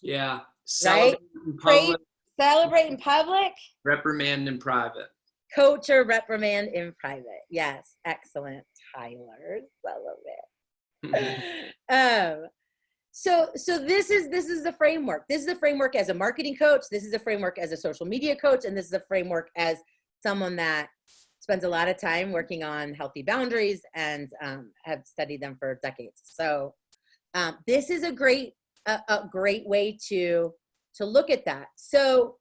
Yeah. Right? Celebrate in public, Celebrate in public, reprimand in private. coach or reprimand in private. Yes, excellent, Tyler. Celebrate. So this is the framework. This is the framework as a marketing coach. This is a framework as a social media coach, and this is a framework as someone that spends a lot of time working on healthy boundaries and have studied them for decades. So this is a great way to look at that. So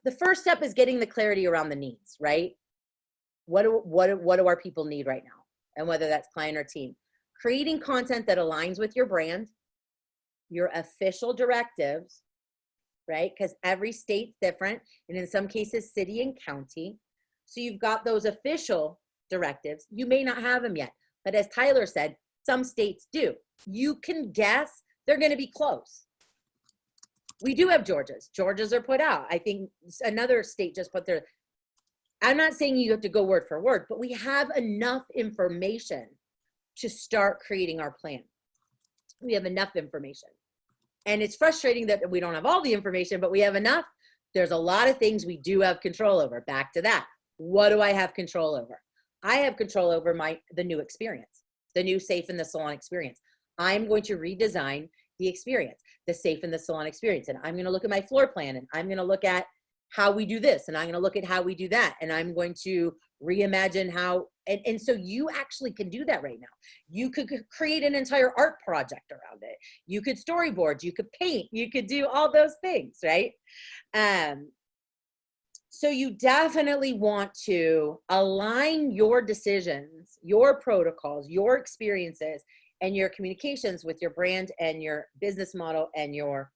the first step is getting the clarity around the needs, right? What do our people need right now? And whether that's client or team. Creating content that aligns with your brand, your official directives, right? Because every state's different, and in some cases, city and county. So you've got those official directives. You may not have them yet, but as Tyler said, some states do. You can guess they're going to be close. We do have Georgia's. Georgia's are put out. I think another state just put their, I'm not saying you have to go word for word, but we have enough information to start creating our plan. We have enough information. And it's frustrating that we don't have all the information, but we have enough. There's a lot of things we do have control over. Back to that. What do I have control over? I have control over the new experience, the new Safe in the Salon experience. I'm going to redesign the experience, the Safe in the Salon experience. And I'm going to look at my floor plan, and I'm going to look at how we do this, and I'm going to look at how we do that. And I'm going to reimagine how, and so you actually can do that right now. You could create an entire art project around it. You could storyboard, you could paint, you could do all those things, right? So you definitely want to align your decisions, your protocols, your experiences, and your communications with your brand and your business model and your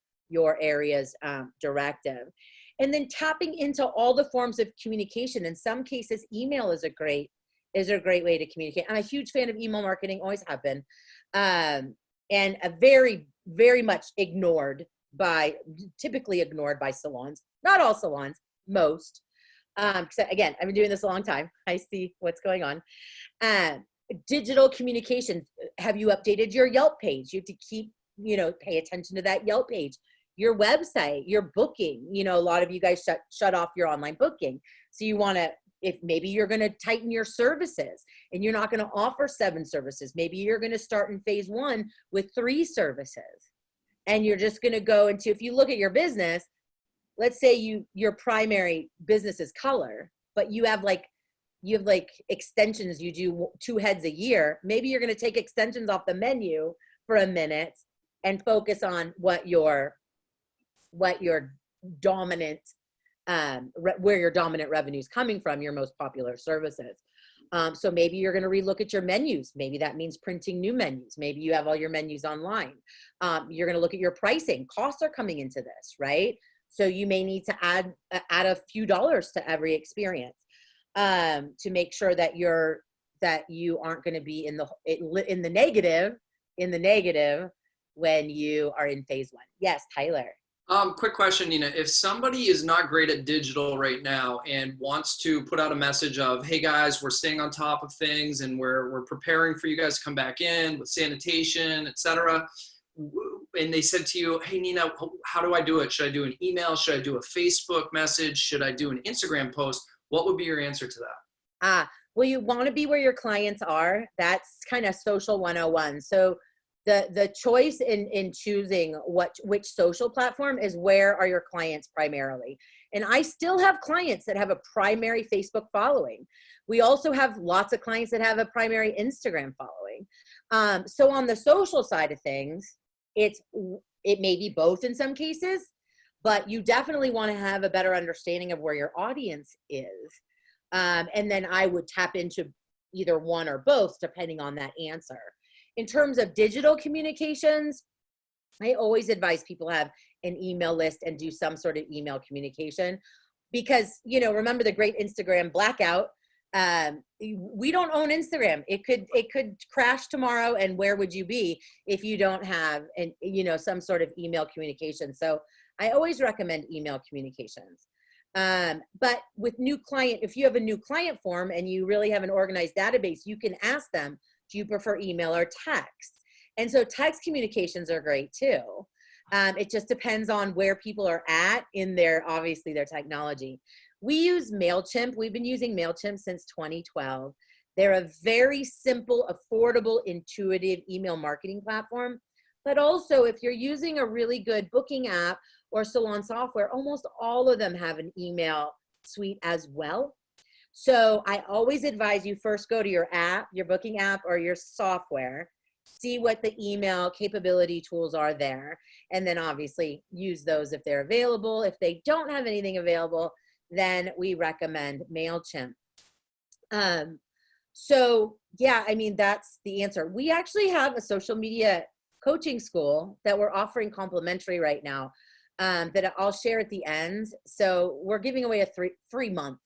area's directive. And then tapping into all the forms of communication. In some cases, email is a great way to communicate. I'm a huge fan of email marketing, always have been, and a very, very much typically ignored by salons. Not all salons, most. Again, I've been doing this a long time. I see what's going on. Digital communications. Have you updated your Yelp page? You have to keep, pay attention to that Yelp page. Your website, your booking, a lot of you guys shut off your online booking. So you want to, if maybe you're going to tighten your services and you're not going to offer 7 services, maybe you're going to start in phase 1 with 3 services. And you're just going to go into, if you look at your business, let's say your primary business is color, but you have like extensions, you do 2 heads a year. Maybe you're going to take extensions off the menu for a minute and focus on what your dominant, where your dominant revenue is coming from, your most popular services. So maybe you're going to relook at your menus. Maybe that means printing new menus. Maybe you have all your menus online. You're going to look at your pricing. Costs are coming into this, right? So you may need to add a few dollars to every experience to make sure that you aren't going to be in the negative when you are in phase 1. Yes, Tyler. Quick question, Nina. If somebody is not great at digital right now and wants to put out a message of, hey guys, we're staying on top of things and we're preparing for you guys to come back in with sanitation, etc., and they said to you, hey Nina, how do I do it? Should I do an email? Should I do a Facebook message? Should I do an Instagram post? What would be your answer to that? Well, you want to be where your clients are. That's kind of social 101. So the choice in choosing which social platform is where are your clients primarily. And I still have clients that have a primary Facebook following. We also have lots of clients that have a primary Instagram following. So on the social side of things, it may be both in some cases, but you definitely want to have a better understanding of where your audience is. And then I would tap into either one or both depending on that answer. In terms of digital communications, I always advise people have an email list and do some sort of email communication because, remember the great Instagram blackout. We don't own Instagram. It could crash tomorrow, and where would you be if you don't have some sort of email communication? So I always recommend email communications. But with if you have a new client form and you really have an organized database, you can ask them, do you prefer email or text? And so text communications are great too. It just depends on where people are at in obviously their technology. We use MailChimp. We've been using MailChimp since 2012. They're a very simple, affordable, intuitive email marketing platform. But also, if you're using a really good booking app or salon software, almost all of them have an email suite as well. So I always advise you first go to your app, your booking app, or your software, see what the email capability tools are there, and then obviously use those if they're available. If they don't have anything available, then we recommend MailChimp. So yeah, I mean, that's the answer. We actually have a social media coaching school that we're offering complimentary right now, that I'll share at the end. So we're giving away a free month.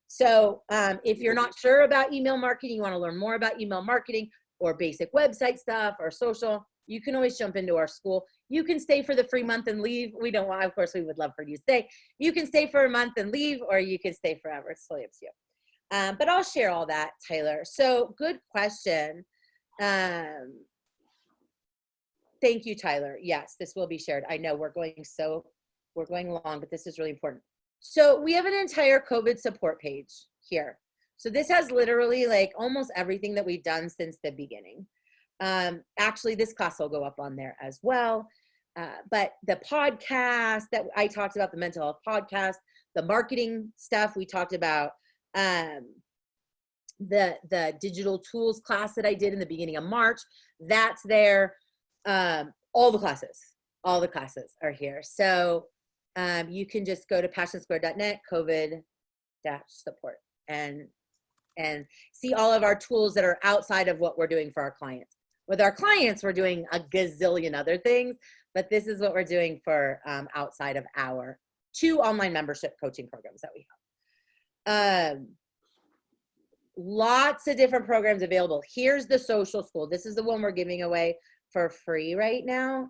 So if you're not sure about email marketing, you want to learn more about email marketing or basic website stuff or social, you can always jump into our school. You can stay for the free month and leave. We don't want, of course, we would love for you to stay. You can stay for a month and leave, or you can stay forever. It's totally up to you. But I'll share all that, Tyler. So good question. Thank you, Tyler. Yes, this will be shared. I know we're going long, but this is really important. So we have an entire COVID support page here. So this has literally like almost everything that we've done since the beginning. Actually, this class will go up on there as well. But the podcast that I talked about, the mental health podcast, the marketing stuff we talked about, the digital tools class that I did in the beginning of March, that's there. All the classes are here. So you can just go to passionsquare.net, COVID-support, and see all of our tools that are outside of what we're doing for our clients. With our clients, we're doing a gazillion other things, but this is what we're doing for outside of our 2 online membership coaching programs that we have. Lots of different programs available. Here's the social school. This is the one we're giving away for free right now.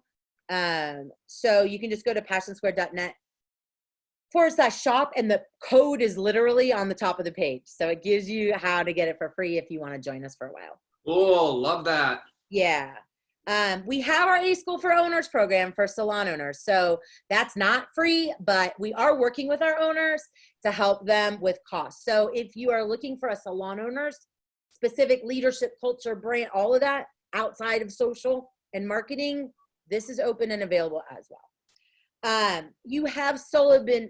So you can just go to passionsquare.net/shop, and the code is literally on the top of the page. So it gives you how to get it for free if you want to join us for a while. Oh, love that. Yeah. We have our A-School for Owners program for salon owners. So that's not free, but we are working with our owners to help them with costs. So if you are looking for a salon owner's specific leadership, culture, brand, all of that outside of social and marketing, this is open and available as well. You have Sullivan.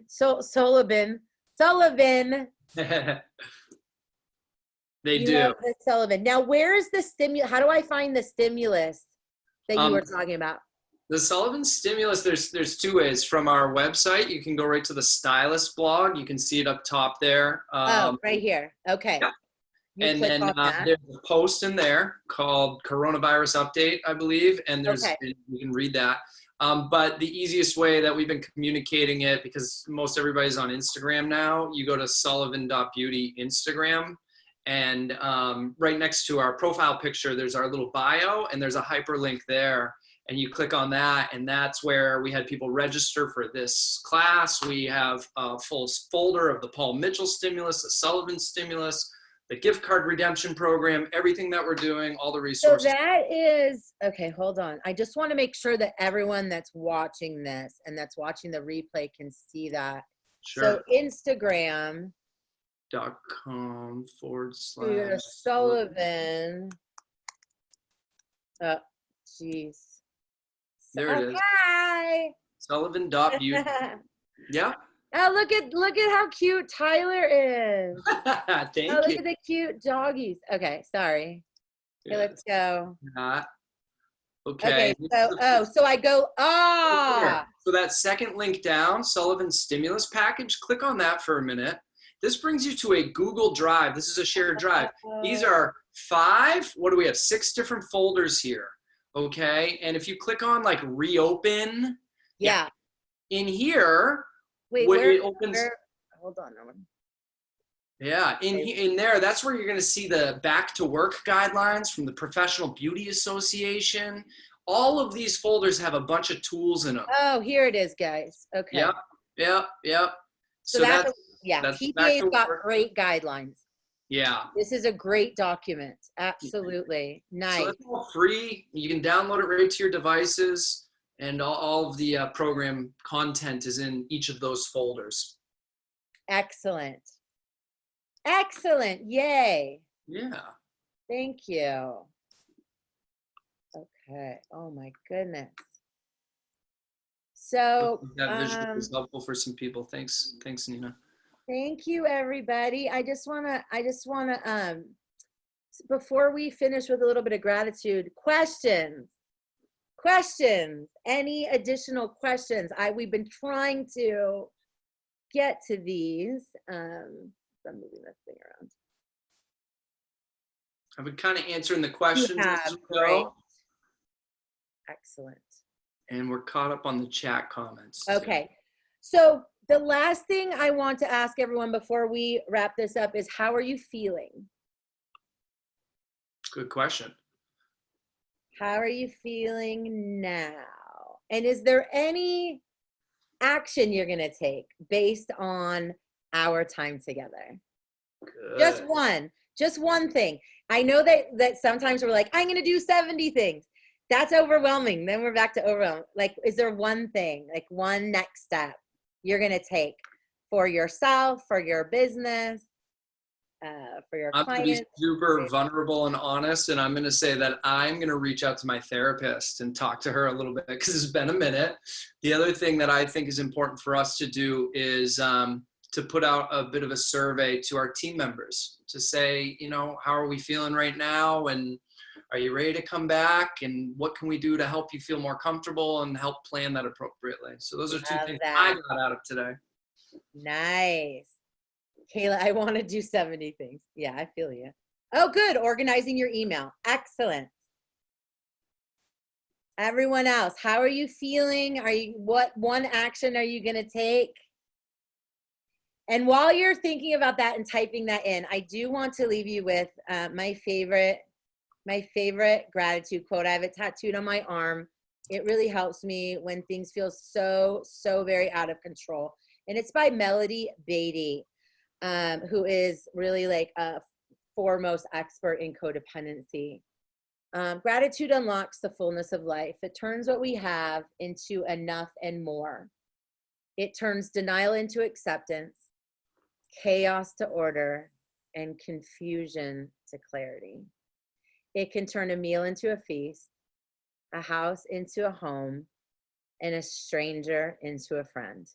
They you do. have the Sullivan. Now, where is the stimulus? How do I find the stimulus that you were talking about? The Sullivan stimulus, there's 2 ways. From our website, you can go right to the stylist blog. You can see it up top there. Right here. Okay. Yeah. And then there's a post in there called Coronavirus Update, I believe, and you can read that. But the easiest way that we've been communicating it, because most everybody's on Instagram now, you go to sullivan.beauty Instagram, and right next to our profile picture, there's our little bio, and there's a hyperlink there, and you click on that, and that's where we had people register for this class. We have a full folder of the Paul Mitchell stimulus, the Sullivan stimulus, the gift card redemption program, everything that we're doing, all the resources. So that is, okay, hold on. I just want to make sure that everyone that's watching this and that's watching the replay can see that. Sure. So Instagram.com / Sullivan. Oh, jeez. There it is. Hi. Sullivan.beauty. Yeah. Oh, look at how cute Tyler is. Thank you. Look at the cute doggies. Okay, sorry. Okay, let's go. Okay. So I go, So that second link down, Sullivan stimulus package, click on that for a minute. This brings you to a Google Drive. This is a shared drive. These are 6 different folders here. Okay. And if you click on like reopen, yeah. In here, wait, it opens. hold on. Yeah, in there, that's where you're going to see the back to work guidelines from the Professional Beauty Association. All of these folders have a bunch of tools in them. Oh, here it is, guys. Okay. Yep, yep, yep. So So yeah, that's back PPA's to got work. great guguidelines. Yeah. This is a great document. Absolutely. So Nice. that's all free. You can download it right to your devices, and all of the program content is in each of those folders. Excellent. Excellent. Yay. Yeah. Thank you. Okay. Oh my goodness. So, That visual is helpful for some people. Thanks, Nina. thank you, everybody. I just wanna, before we finish with a little bit of gratitude, questions. Any additional questions? We've been trying to get to these. I'm moving this thing around. I've been kind of answering the questions You as have, we go, right? Excellent. and we're caught up on the chat comments. Okay. So the last thing I want to ask everyone before we wrap this up is, how are you feeling? Good question. How are you feeling now? And is there any action you're going to take based on our time together? Good. Just one thing. I know that sometimes we're like, I'm going to do 70 things. That's overwhelming. Then we're back to overwhelm. Like, is there one thing, like one next step you're going to take for yourself, for your business, for your I'm clients? going to be super vulnerable and honest, and I'm going to say that I'm going to reach out to my therapist and talk to her a little bit, because it's been a minute. The other thing that I think is important for us to do is to put out a bit of a survey to our team members to say, how are we feeling right now? And are you ready to come back? And what can we do to help you feel more comfortable and help plan that appropriately? So those are two things I got out of today. Nice. Kayla, I want to do 70 things. Yeah, I feel you. Oh, good. Organizing your email. Excellent. Everyone else, how are you feeling? What one action are you going to take? And while you're thinking about that and typing that in, I do want to leave you with my favorite gratitude quote. I have it tattooed on my arm. It really helps me when things feel so very out of control. And it's by Melody Beatty, who is really like a foremost expert in codependency. Gratitude unlocks the fullness of life. It turns what we have into enough and more. It turns denial into acceptance, chaos to order, and confusion to clarity. It can turn a meal into a feast, a house into a home, and a stranger into a friend.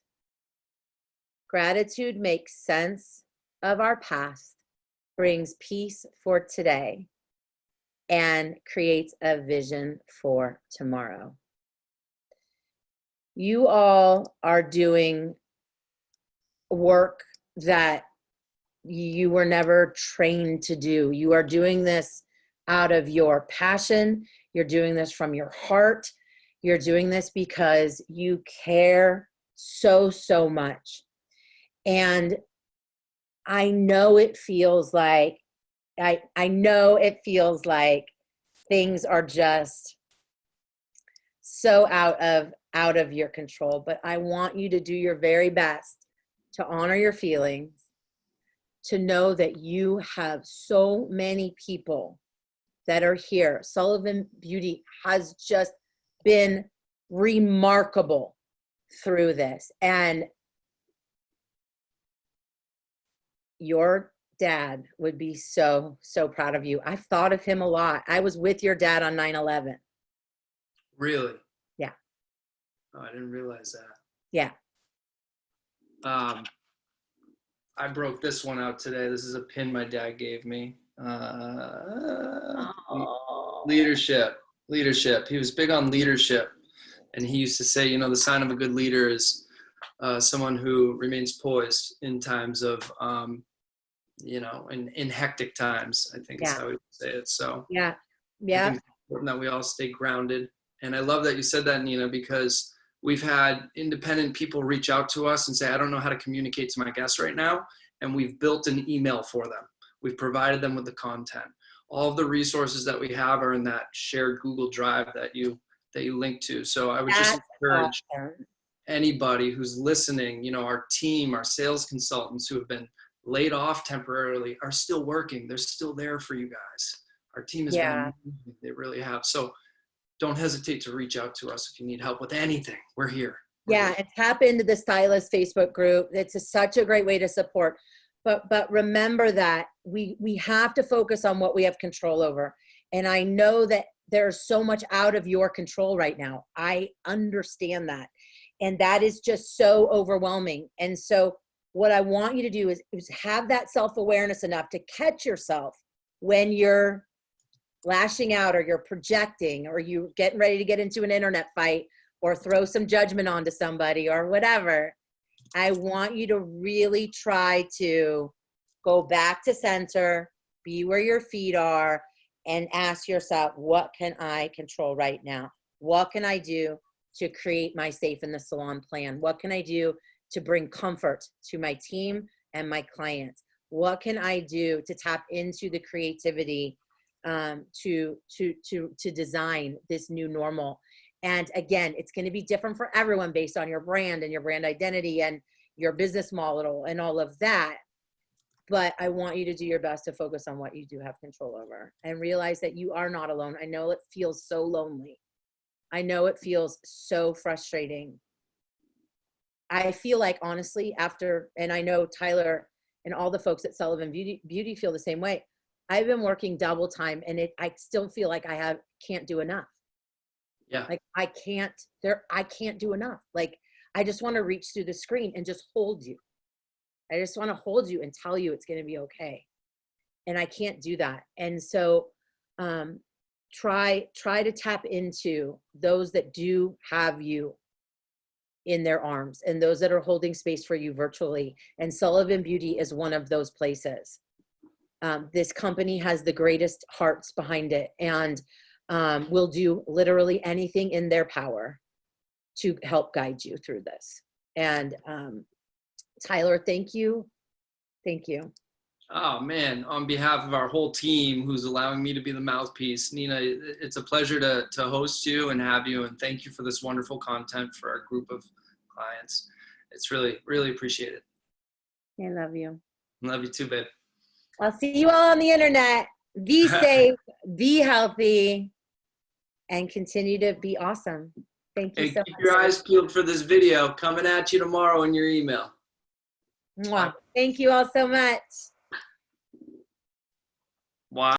Gratitude makes sense of our past, brings peace for today, and creates a vision for tomorrow. You all are doing work that you were never trained to do. You are doing this out of your passion. You're doing this from your heart. You're doing this because you care so much. And I know it feels like, I know it feels like things are just so out of your control, but I want you to do your very best to honor your feelings, to know that you have so many people that are here. Sullivan Beauty has just been remarkable through this. And your dad would be so proud of you. I've thought of him a lot. I was with your dad on 9/11. Really? Yeah. Oh, I didn't realize that. Yeah. I broke this one out today. This is a pin my dad gave me. Leadership. He was big on leadership. And he used to say, the sign of a good leader is someone who remains poised in times of, in hectic times, I think is how we would say it. So yeah. I think it's important that we all stay grounded. And I love that you said that, Nina, because we've had independent people reach out to us and say, I don't know how to communicate to my guests right now. and we've built an email for them. We've provided them with the content. All of the resources that we have are in that shared Google Drive that you link to. So I would just encourage anybody who's listening, you know, our team, our sales consultants who have been laid off temporarily are still working. They're still there for you guys. Our team has been amazing. They really have. So don't hesitate to reach out to us if you need help with anything. We're here. And tap into the Stylist Facebook group. It's such a great way to support. But remember that we have to focus on what we have control over. And I know that there's so much out of your control right now. I understand that. And that is just so overwhelming. And so what I want you to do is have that self-awareness enough to catch yourself when you're lashing out, or you're projecting, or you getting ready to get into an internet fight, or throw some judgment onto somebody, or whatever. I want you to really try to go back to center, be where your feet are, and ask yourself, what can I control right now? What can I do to create my safe in the salon plan? What can I do to bring comfort to my team and my clients? What can I do to tap into the creativity to design this new normal? And again, it's going to be different for everyone based on your brand and your brand identity and your business model and all of that. But I want you to do your best to focus on what you do have control over, and realize that you are not alone. I know it feels so lonely. I know it feels so frustrating. I feel like, honestly, and I know Tyler and all the folks at Sullivan Beauty feel the same way. I've been working double time, and I still feel like I can't do enough. Yeah. Like I can't do enough. Like I just want to reach through the screen and just hold you. I just want to hold you and tell you it's going to be okay. And I can't do that. And so try to tap into those that do have you in their arms, and those that are holding space for you virtually. And Sullivan Beauty is one of those places. This company has the greatest hearts behind it, and will do literally anything in their power to help guide you through this. And Tyler, thank you. Thank you. Oh man, on behalf of our whole team who's allowing me to be the mouthpiece, Nina, it's a pleasure to host you and have you, and thank you for this wonderful content for our group of clients. It's really, really appreciated. I love you. Love you too, babe. I'll see you all on the internet. Be safe, be healthy, and continue to be awesome. Thank you so much. Keep your eyes peeled for this video coming at you tomorrow in your email. Mwah. Thank you all so much. Wow.